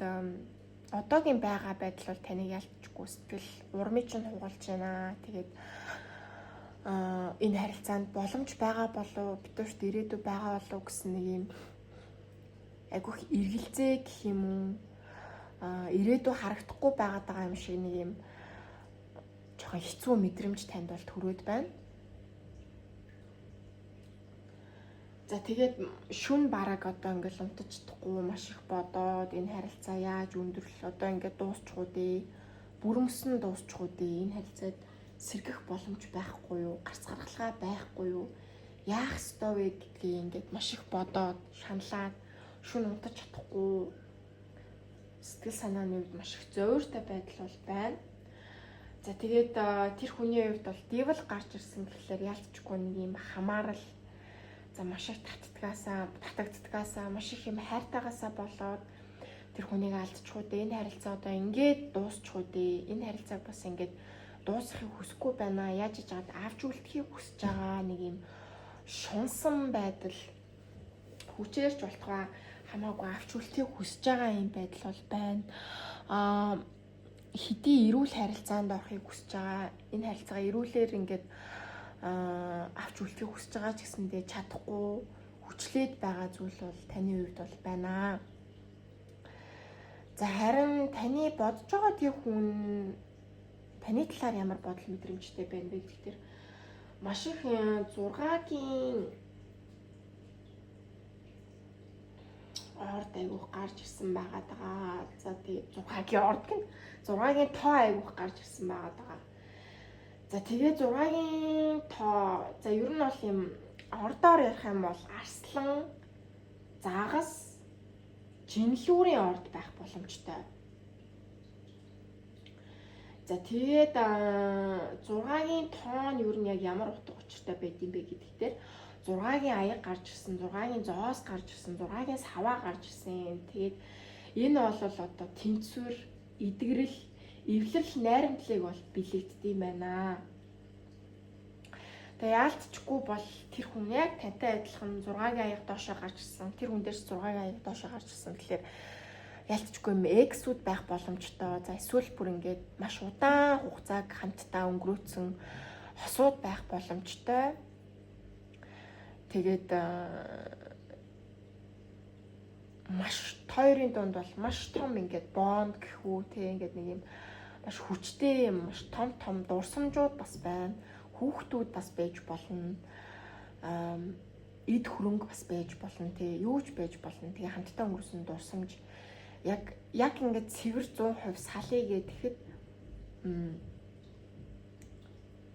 одоогийн байгаа байдал бол таныг ялцчихгүй сэтгэл урмыг чинь хугалж байна. Тэгээд энэ харилцаанд боломж байгаа болов бид өөрт ирээдүй байгаа болов гэсэн нэг юм айгүйх эргэлзээ гэх юм уу. Ирээдүй харагдахгүй байгаа юм шиг нэг юм жоохон хэцүү мэдрэмж танд бол төрөөд байна. За тэгээд шүн бараг одоо ингээл унтаж чадахгүй маш их бодоод энэ харилцаа яаж өндөрлөл одоо ингээд дуусчихуу дээ. Бүрмөсөн дуусчихуу дээ. Энэ харилцаад сэргэх боломж байхгүй юу? Гарц гаргалгаа байхгүй юу? Яах ёстой вэ гэдгийг ингээд маш их бодоод шаналаад шүн унтаж чадахгүй сэтгэл санааны үед маш их зовёртой байдал бол байна. За тэгээд тэр хүний хувьд бол дивл гарч ирсэн гэхлээр ялцчихгүй нэг юм хамаарал за маш их татагддгаасаа маш их юм хайртайгаасаа болоод тэр хүнийг алдчихгүй дээ. Энэ харилцаа одоо ингээд дуусчихгүй дээ. Энэ харилцааг бас ингээд дуусгахыг хүсэхгүй байна. Яаж ч жаад авч үлдэхийг хүсэж байгаа нэг юм шунсан байдал хүчээрч болтугай хамаагүй авч үлдэхийг хүсэж байгаа юм байдал бол байна. Хэдий эрүүл харилцаанд орохыг хүсэж байгаа. Энэ харилцаагаа эрүүлэр ингээд авч үлдэхийг хүсэж байгаа ч гэсэндээ чадахгүй хүчлээд байгаа зүйл бол таны хувьд бол байна. За харин таны бодож байгаа тийм хүн таны талаар ямар бодол мэдрэмжтэй байна вэ гэхээр маш их 6-гийн орд айгуух гарч ирсэн байгаад байгаа. За тэгээ 6-гийн орд гэн 6-гийн тоо айгуух гарч ирсэн байгаад байгаа. За тэгээ 6-гийн тоо за ер нь бол юм ордоор ярих юм бол арслан, загас, жинлүүрийн орд байх боломжтой. За тэгээд 6-гийн тоо нь ер нь яг ямар утга учиртай байдığım бэ гэдэгтэр 6-гийн аяг гарч ирсэн, 6-гийн зоос гарч ирсэн, 6-гийн саваа гарч ирсэн. Тэгээд энэ бол одоо тэнцвэр, эдгэрэл, эвлэрэл найрамдлыг бол билэгддэм байна. Тэгээ яалтчгүй бол тэр хүн яг тантай адилхан 6-гийн аяг доошоо гарч ирсэн. Тэр хүн дээрс 6-гийн аяг доошоо гарч ирсэн гэхэлэр ялцчгүй юм эксүүд байх боломжтой. За эсвэл бүр ингээд маш удаан хугацааг хамтдаа өнгөрөөцсөн хосууд байх боломжтой. Тэгээд маш хоёрын дунд бол маш том ингээд бонд гэхүү те ингээд нэг юм маш хүчтэй юм маш том дурсамжууд бас байна. Хүүхдүүд бас байж болно. Эд хөрөнгө бас байж болно те юу ч байж болно. Тэгээ хамтдаа өнгөрсөн дурсамж яг ингээд цэвэр 100% салъя гэхэд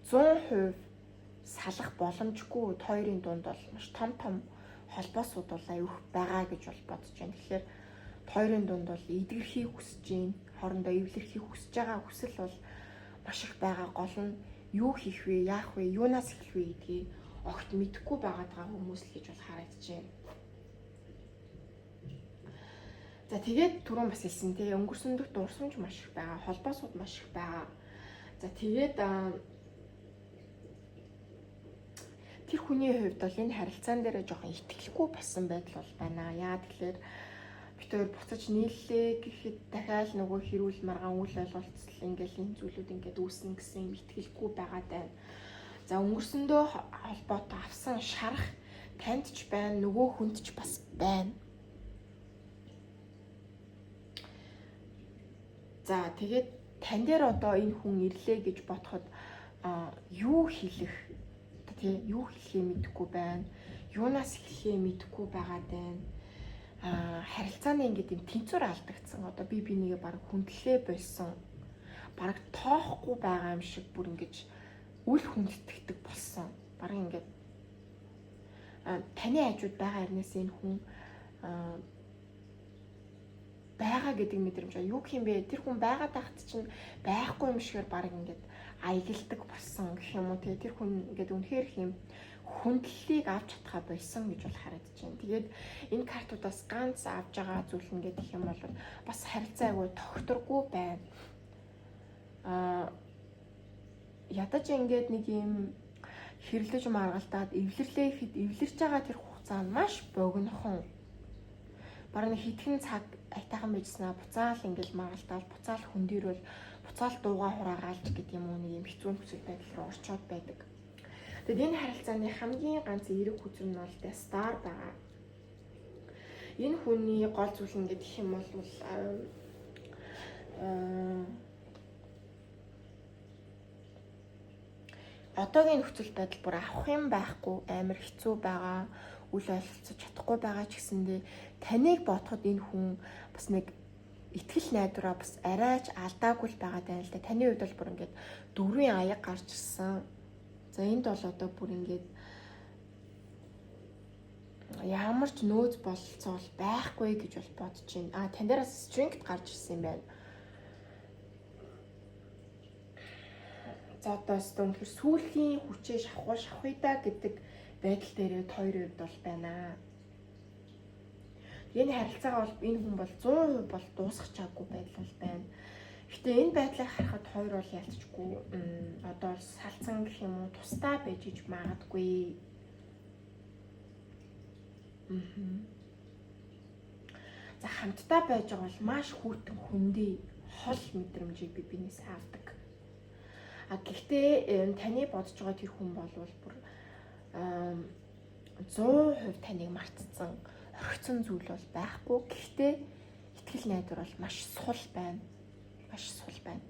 100% салах боломжгүй хоёрын дунд бол маш том холбоосууд бол аюух байгаа гэж бол бодож байна. Тэгэхээр хоёрын дунд бол эдгэрхийг хүсэж гин, хоорондоо эвлэрхийг хүсэж байгаа хүсэл бол маш их байгаа. Гол нь юу хийх вэ, яах вэ, юунаас эхлэх вэ гэдгийг огт мэдэхгүй байгаад байгаа хүмүүс л гэж бол харагдчихэв. За тэгээд түрүүн бас хэлсэн те өнгөрсөн дэх дурсамж маш их байгаа, холбоосууд маш их байгаа. За тэгээд тэр хүний хувьд бол энэ харилцаан дээр жоохон итгэлгүй болсон байдал бол байна. Яа тэгэхээр бид хоёр буцаж нийллээ гэхэд дахиад нөгөө хэрүүл маргаан үйл ойлголцол ингээл энэ зүйлүүд ингээд үүснэ гэсэн юм итгэлгүй байгаа даа. За өнгөрсөндөө холбоотой авсан шарах танд ч байна, нөгөө хүнд ч бас байна. За тэгээд тань дээр одоо энэ хүн ирлээ гэж бодоход юу хэлэх тий юу хэлхээ мэдэхгүй байна. Юунаас эхлэхээ мэдэхгүй байгаа даа. Харилцааны ингээд юм тэнцвэр алдагдсан. Одоо би бинийгээ баг хүндлээ болсон. Баг тоохгүй байгаа юм шиг бүр ингэж үл хүндэтгдэг болсон. Баг ингээд таны хажууд байгаа хэрнээс энэ хүн байгаа гэдэг мэдрэмж юу гэх юм бэ? Тэр хүн байгаа тахт чинь байхгүй юм шигээр баг ингээд аягалдаг болсон гэх юм уу те. Тэр хүн ингээд үнэхээр юм хүндлэлийг авч чадхаа болсон гэж бол харагдаж байна. Тэгээд энэ картуудаас ганц авж байгаа зүйл нь гэдэг юм бол бас харилцаагүй тогтворгүй байна. Ядаж ингээд нэг юм хэрлэж маргалтаад эвлэрлээ хэд эвлэрч байгаа тэр хугацаа нь маш богинохон. Бараг нэг хэдхэн цаг айтайхан байжснаа буцаал ингээл маргалтаад буцаал хөндөрөл буцаал дуугаа хураагаалж гэдэг юм уу нэг юм хэцүү нөхцөл байдал руу орчоод байдаг. Тэгэд энэ харилцааны хамгийн ганц эерэг хүзэр нь бол Star байгаа. Энэ хүний гол зүйл нь гэх юм бол одоогийн нөхцөл байдал бүр авах юм байхгүй амар хэцүү байгаа. үл ойлголцож чадахгүй байгаа ч гэсэндээ таныг бодоход энэ хүн бас нэг итгэл найдвараа бас арайч алдаагүй л байгаа даа л да. Таны хувьд бол бүр ингээд дөрвийн аяг гарч ирсэн. За энд бол одоо бүр ингээд ямар ч нөөц бололцоо байхгүй гэж бол бодож байна. Тань дээрээс strength гарч ирсэн юм байна. За одоос өнөхөр сүүлийн хүчээ шавхуйдаа гэдэг байдал дээр хоёр хувьд бол байна. Энэ харилцаагаа бол энэ хүн бол 100% бол дуусгах чаггүй байдал бол байна. Гэтэ энэ байдлыг харахад хоёр бол ялцчгүй одоо салцсан гэх юм уу тусдаа байж иж магадгүй. За хамтдаа байж байгаа бол маш хүйтэн хүндий хол мэдрэмжийг би бинээс авдаг. Гэхдээ таны бодож байгаа тэр хүн бол бүр 100% таныг мартсан, орхисон зүйл бол байхгүй. Гэхдээ итгэл найдвар бол маш сул байна. Маш сул байна.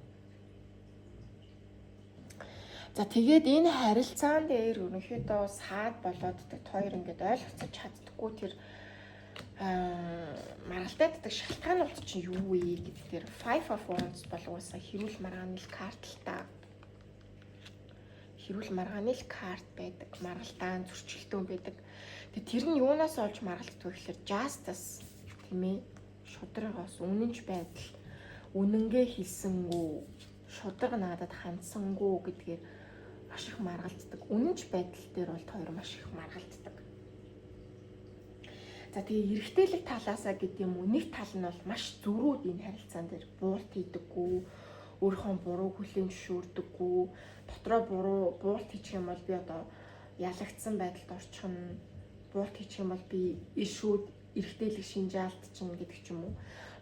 За тэгээд энэ харилцаан дээр ерөнхийдөө саад болоод хоёр ингээд ойлгоцож чаддаггүй тэр маргалтай гэдэг шалтгаан бол чинь юу вэ гэдгээр Five of Wands болгоосаа хэрүүл маргааны карт л та. Хэрүүл маргааны карт байдаг, маргалтаан зөрчилдөөн байдаг. Тэгээд тэр нь юунаас олж маргалддаг вэ гэхээр justice тийм ээ. Шударгаас үнэнч байдал, үнэнгээ хэлсэнгүү, шударга надад хандсангүү гэдгээр маш их маргалддаг. Үнэнч байдал дээр бол хоёр маш их маргалддаг. За тэгээ эрэгтэйлэг талаасаа гэдэг юм уу нэг тал нь бол маш зөрүүд энэ харилцаан дээр буурт хийдэггүй, өөрийнхөө буруу хүлээн зөвшөөрдөггүй, дотроо буурт хийчих юм бол би одоо ялагдсан байдалд орчихно. Буурт хийчих юм бол би ишүүд эрэгтэйлэг шинжээ алдчихна гэдэг ч юм уу.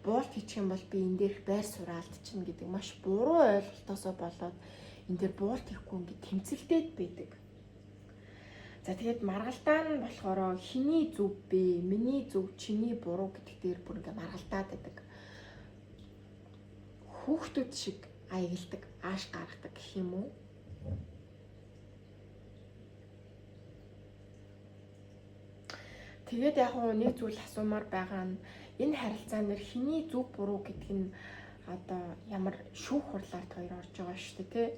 Буурт хийчих юм бол би энэ дээрх байр сураа алдчихна гэдэг маш буруу ойлголтоосоо болоод энэ дээр буурт хийхгүй ингээд тэмцэлдээд байдаг. За тэгээд маргалдаа нь болохоор хиний зөв бэ, миний зөв, чиний буруу гэдэг дээр бүр ингээд маргалдаад байдаг. Хүүхдүүд шиг аягалдаг, ааш гаргадаг гэх юм уу? Тэгээд яг нэг зүйл асуумаар байгаа нь энэ харилцаан дээр хиний зөв буруу гэдэг нь одоо ямар шүүх хурлаарт хоёр орж байгаа шүү дээ, тий?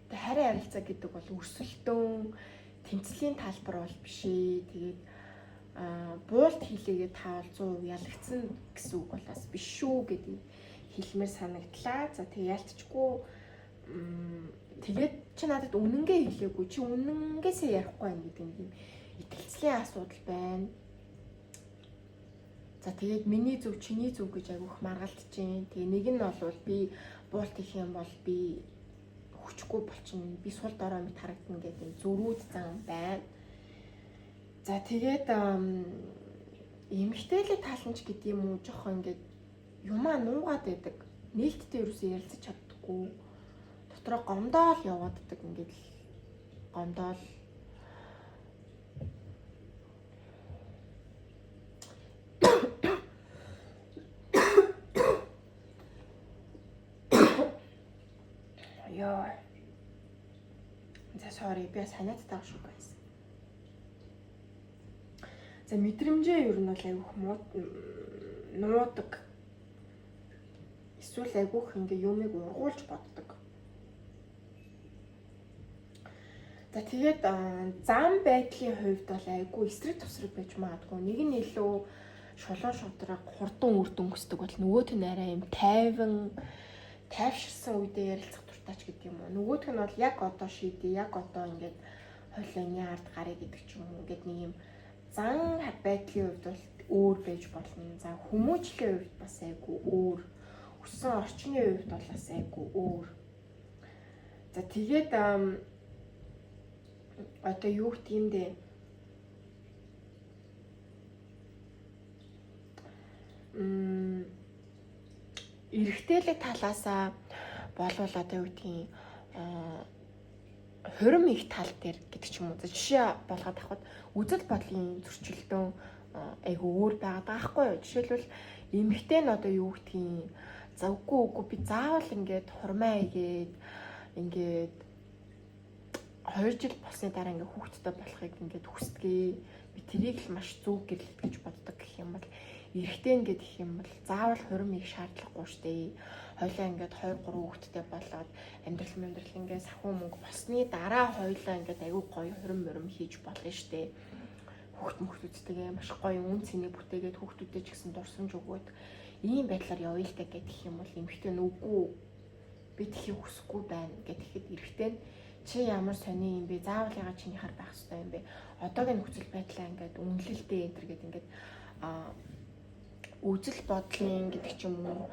Тэгээд харин харилцаа гэдэг бол өрсөлдөөн, тэмцлийн талбар бол биш ээ. Тэгээд буулт хийлээгээ та бол 100% ялагдсан гэсэн үг бол бас биш шүү гэдэг хэлмээр санагдлаа. За тэгээд ялтчгүй тэгээд чи надад үнэнгээ хэлээгүй, чи үнэнгээсээ ярихгүй байна гэдэг нэг юм итгэлцлийн асуудал байна. За тэгээд миний зөв, чиний зөв гэж агиух маргалдаж байна. Тэгээ нэг нь бол би буулт хийх юм бол би хүчгүй болчихно, би сул дорой мэт харагдана гэдэг юм зөрүүд зан байна. За тэгээд эмэгтэйлэг тааланч гэдэг юм уу жоохон ингээд юмаа нуугаад байдаг. Нээлттэй ерөөсөө ярилцаж чаддаггүй. Дотроо гомдоол явааддаг ингээд л гомдоол. Яа. За sorry, би санаад таах шүү байсан. За мэдрэмжээ ер нь бол айгүйх нуудаг. Эсвэл айгүйх ингээ юмыг ургуулж боддог. За тэгээд зам байдлын хувьд бол айгүй эсрэг тусраг байж магадгүй. Нэг нь илүү шулуун шудраг хурдан үр дүн хүсдэг бол нөгөөт нь арай юм тайвширсан үедээ ярилцах дуртач гэдэг юм уу. Нөгөөх нь бол яг одоо шийдээ, яг одоо ингээд хойлооны ард гарыг гэдэг ч юм уу. Ингээд нэг юм зан байдлын хувьд бол өөр байж болно. За хүмүүжлийн хувьд бас айгүй өөр. Өссөн орчны хувьд бол бас айгүй өөр. За тэгээд одоо юу гэх юм бэ? Эрэгтэйлэг талаасаа болвол одоо юу гэдгийг хурим их тал дээр гэдэг ч юм уу. Жишээ болгоод авахад үзэл бодлын зөрчилдөөн айгүй өөр байгаад байгаа байхгүй юу? Жишээлбэл эмэгтэй нь одоо юу гэдгийг за үгүй би заавал ингээд хурмаа игээд ингээд 2 жил болсны дараа ингээ хүүхэдтэй болохыг ингээд хүсдэгэ. Би тэрийг л маш зөв гэрлэлт гэж боддог гэх юм бол эрэгтэй ингээд гэх юм бол заавал хурим их шаардлагагүй штэ. Хойлоо ингээд 2 3 хүүхэдтэй болоод амьдрал ингээд сахуу мөнгө болсны дараа хойлоо ингээд аюу гоё хурим хийж болно штэ. Хүүхдүүдтэйгээ маш гоё үн цэнийг бүтээгээд хүүхдүүдэд ч гэсэн дурсамж өгөөд ийм байдлаар явъя л та гэх юм бол эмэгтэй нь үгүй би тхийг хүсэхгүй байна гэхэд эрэгтэй нь чи ямар сони юм бэ? Заавал ягаад чиний хар байх хэрэгтэй юм бэ? Одоогийн нөхцөл байдлаа ингээд үнэлэлтэй энтер гэдэг ингээд үзэл бодлын гэдэг ч юм уу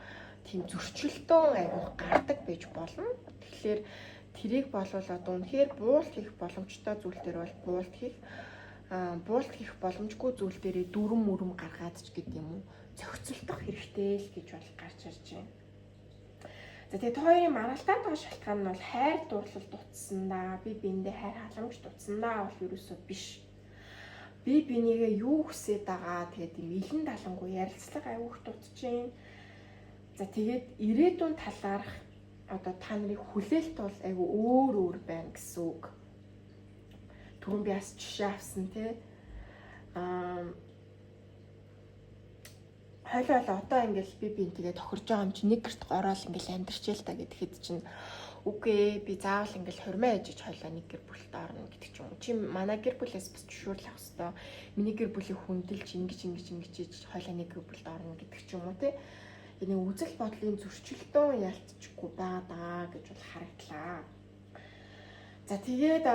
тийм зөрчилтөө айгуу гардаг байж болно. Тэгэхээр тэрийг болвол одоо үнэхээр буулт хийх боломжтой зүйл дээр бол буулт хийх боломжгүй зүйл дээрээ дүрм мөрөм гаргаад ч гэдэг юм уу зохицолдох хэрэгтэй л гэж бол гарч ирж байна. За тэгээд хоёрын маргалдаад байгаа шалтгаан нь бол хайр дурлал дутсандаа, би биендээ хайр халамж дутсандаа бол ерөөсөө биш. Би бинийгээ юу хүсээд байгаа тэгээд юм илэн талангуй ярилцлага аюух дутчихээн. За тэгээд ирээдүйн талаарх одоо та нарыг хүлээлт бол айгүй өөр байна гэсэн үг. Түрүүн би бас жишээ авсан тий. Хойлоо одоо ингээл би бинтгээ тохирж байгаа юм чи нэг гэрт гороол ингээл амьдрчээл та гэхэд чинь үгүй би заавал ингээл хурмаа ээжиж хойлоо нэг гэр бүлд орно гэдэг ч юм. Чи манай гэр бүлээс бас зөвшөөрөл авах хэрэгтэй. Миний гэр бүлийг хүндэлж ингэж хойлоо нэг гэр бүлд орно гэдэг ч юм уу тий. Энэ үзэл бодлын зөрчилтөө ялцчихгүй байгаа гэж бол харагдлаа. За тэгээд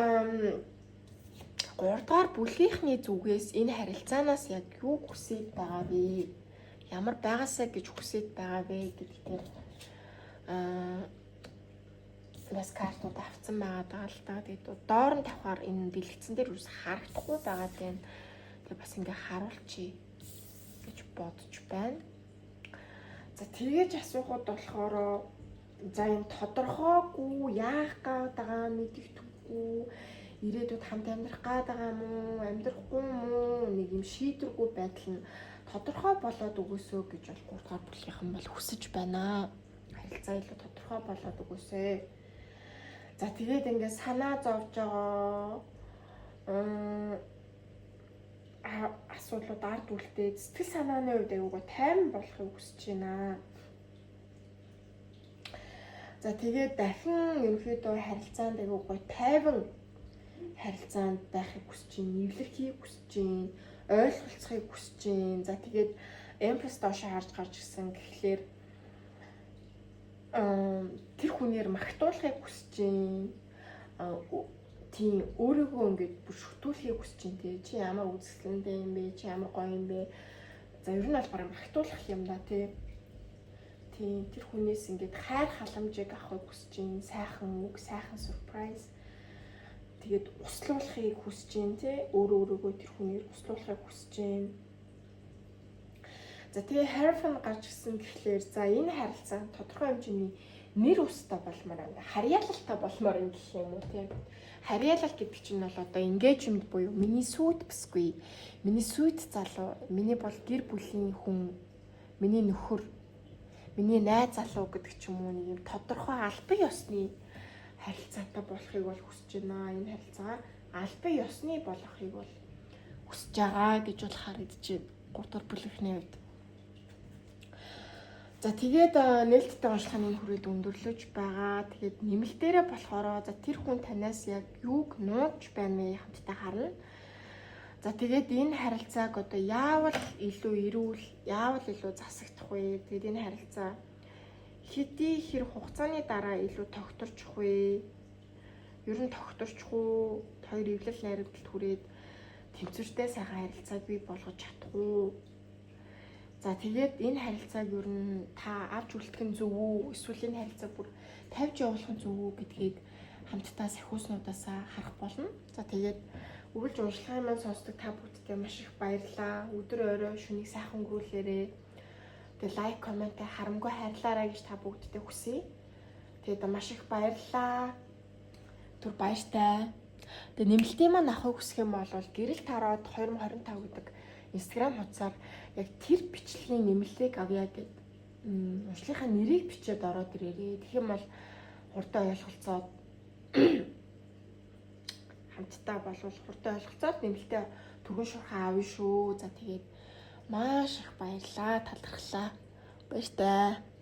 3 дугаар бүлгийнхний зүгээс энэ харилцаанаас яг юу хүсэж байгаа вэ? Ямар байгаасаа гэж хүсэж байгаа вэ гэдгээр бас картууд авсан байгаа л да. Тэгээд доор нь тавхаар энэ бэлгэцэн дээр үс харагдахгүй байгаа тийм. Тэгээд бас ингээ харуулчих гэж бодож байна. За тэгэж асуухад болохоор за энэ тодорхойгүй яах гээд байгаа мэдэгдэхгүй ирээдүйд хамт амьдрах гээд байгаа юм уу амьдрахгүй юм уу нэг юм шийдвэргүй байдал нь тодорхой болоод өгөөсөө гэж бол 3 дугаар бүлгийнхэн бол хүсэж байна. Харилцаа илүү тодорхой болоод өгөөсэй. За тэгээд ингээ санаа зовж байгаа асуудлууд ард үлдээ сэтгэл санааны хувьд аюугаа тайван болохыг хүсэж байна. За тэгээд дахин ерөнхийдөө харилцаанд аюугаа тайван харилцаанд байхыг хүсэж байна, нэвлэрхийг хүсэж байна, ойлголцохыг хүсэж байна. За тэгээд эмпас доошоо харж гарч ирсэн гэхлээр тэр хүнээр магтуулахыг хүсэж байна. Тийм өөрийгөө ингээд бүр шүтүүлэхийг хүсэж байна тий. Чи ямар үзэсгэлэнтэй юм бэ? Чи ямар гоё юм бэ? За ер нь бол бараг магтуулах юм да тий. Тийм тэр хүнээс ингээд хайр халамжийг авахыг хүсэж байна. Сайхан үг, сайхан surprise. Тэгээд услуулахыг хүсэж байна тий. Өөрийгөө тэр хүнээр услуулахыг хүсэж байна. За тэгээ Hierophant гарч ирсэн гэхлээр за энэ харилцаа тодорхой хэмжээний нэр устай болмоор байна. Харьяалалтай болмоор юм гэх юм уу тий. Харьяалал гэдэг чинь бол одоо engagement буюу миний сүйт бүсгүй. Миний сүйт залуу, миний бол гэр бүлийн хүн, миний нөхөр, миний найз залуу гэдэг ч юм уу нэг юм тодорхой албан ёсны харилцаатай болохыг бол хүсэж байна. Энэ харилцаагаар албан ёсны болохыг бол хүсэж байгаа гэж бол харагдаж байна. 3 дугаар бүлэгний үед. За тэгээд нээлттэй уншихын хүрээд өндөрлөж байгаа. Тэгээд нэмэлтээрээ болохоор за тэр хүн танаас яг юуг нууж байна вэ хамтдаа харна. За тэгээд энэ харилцааг одоо яавал илүү эрүүл, яавал илүү засагдах вэ? Тэгээд энэ харилцаа хэдий хэр хугацааны дараа илүү тогтворчих вэ? Ер нь тогтворчих уу? Хоёр эвлэл найрамдалд хүрээд тэмцвэртэй сайхан харилцааг бий болгож чадах уу? За тэгээд энэ харилцааг ер нь та авч үлдэх нь зөв үү? Эсвэл энэ харилцааг бүр тавьж явуулах нь зөв үү гэдгийг хамтдаа сахиуснуудаасаа харах болно. За тэгээд үргэлж уншлагын маань сонсдог та бүгдтэй маш их баярлалаа. Өдөр орой шүнийг сайхан өнгөрүүлээрэй. Тэгээд лайк, комент, харамгүй хайрлаарай гэж та бүгдтэй хүсье. Тэгээд маш их баярлалаа. Түр баяртай. Тэгээд нэмэлтийн маань авахыг хүсэх юм бол гэрэл тараад 2025 гэдэг Instagram хуудасаар яг тэр бичлэгийн нэмэлтийг авъя гэд уншлахын нэрийг бичээд ороод ирээрээ. Тэгэх юм бол хурдан ойлголцоод хамтдаа болвол хурдан ойлголцоод нэмэлтээ түгэн шуурхаа авна шүү. За тэгээд маш их баярлалаа, талархлаа. Баяртай.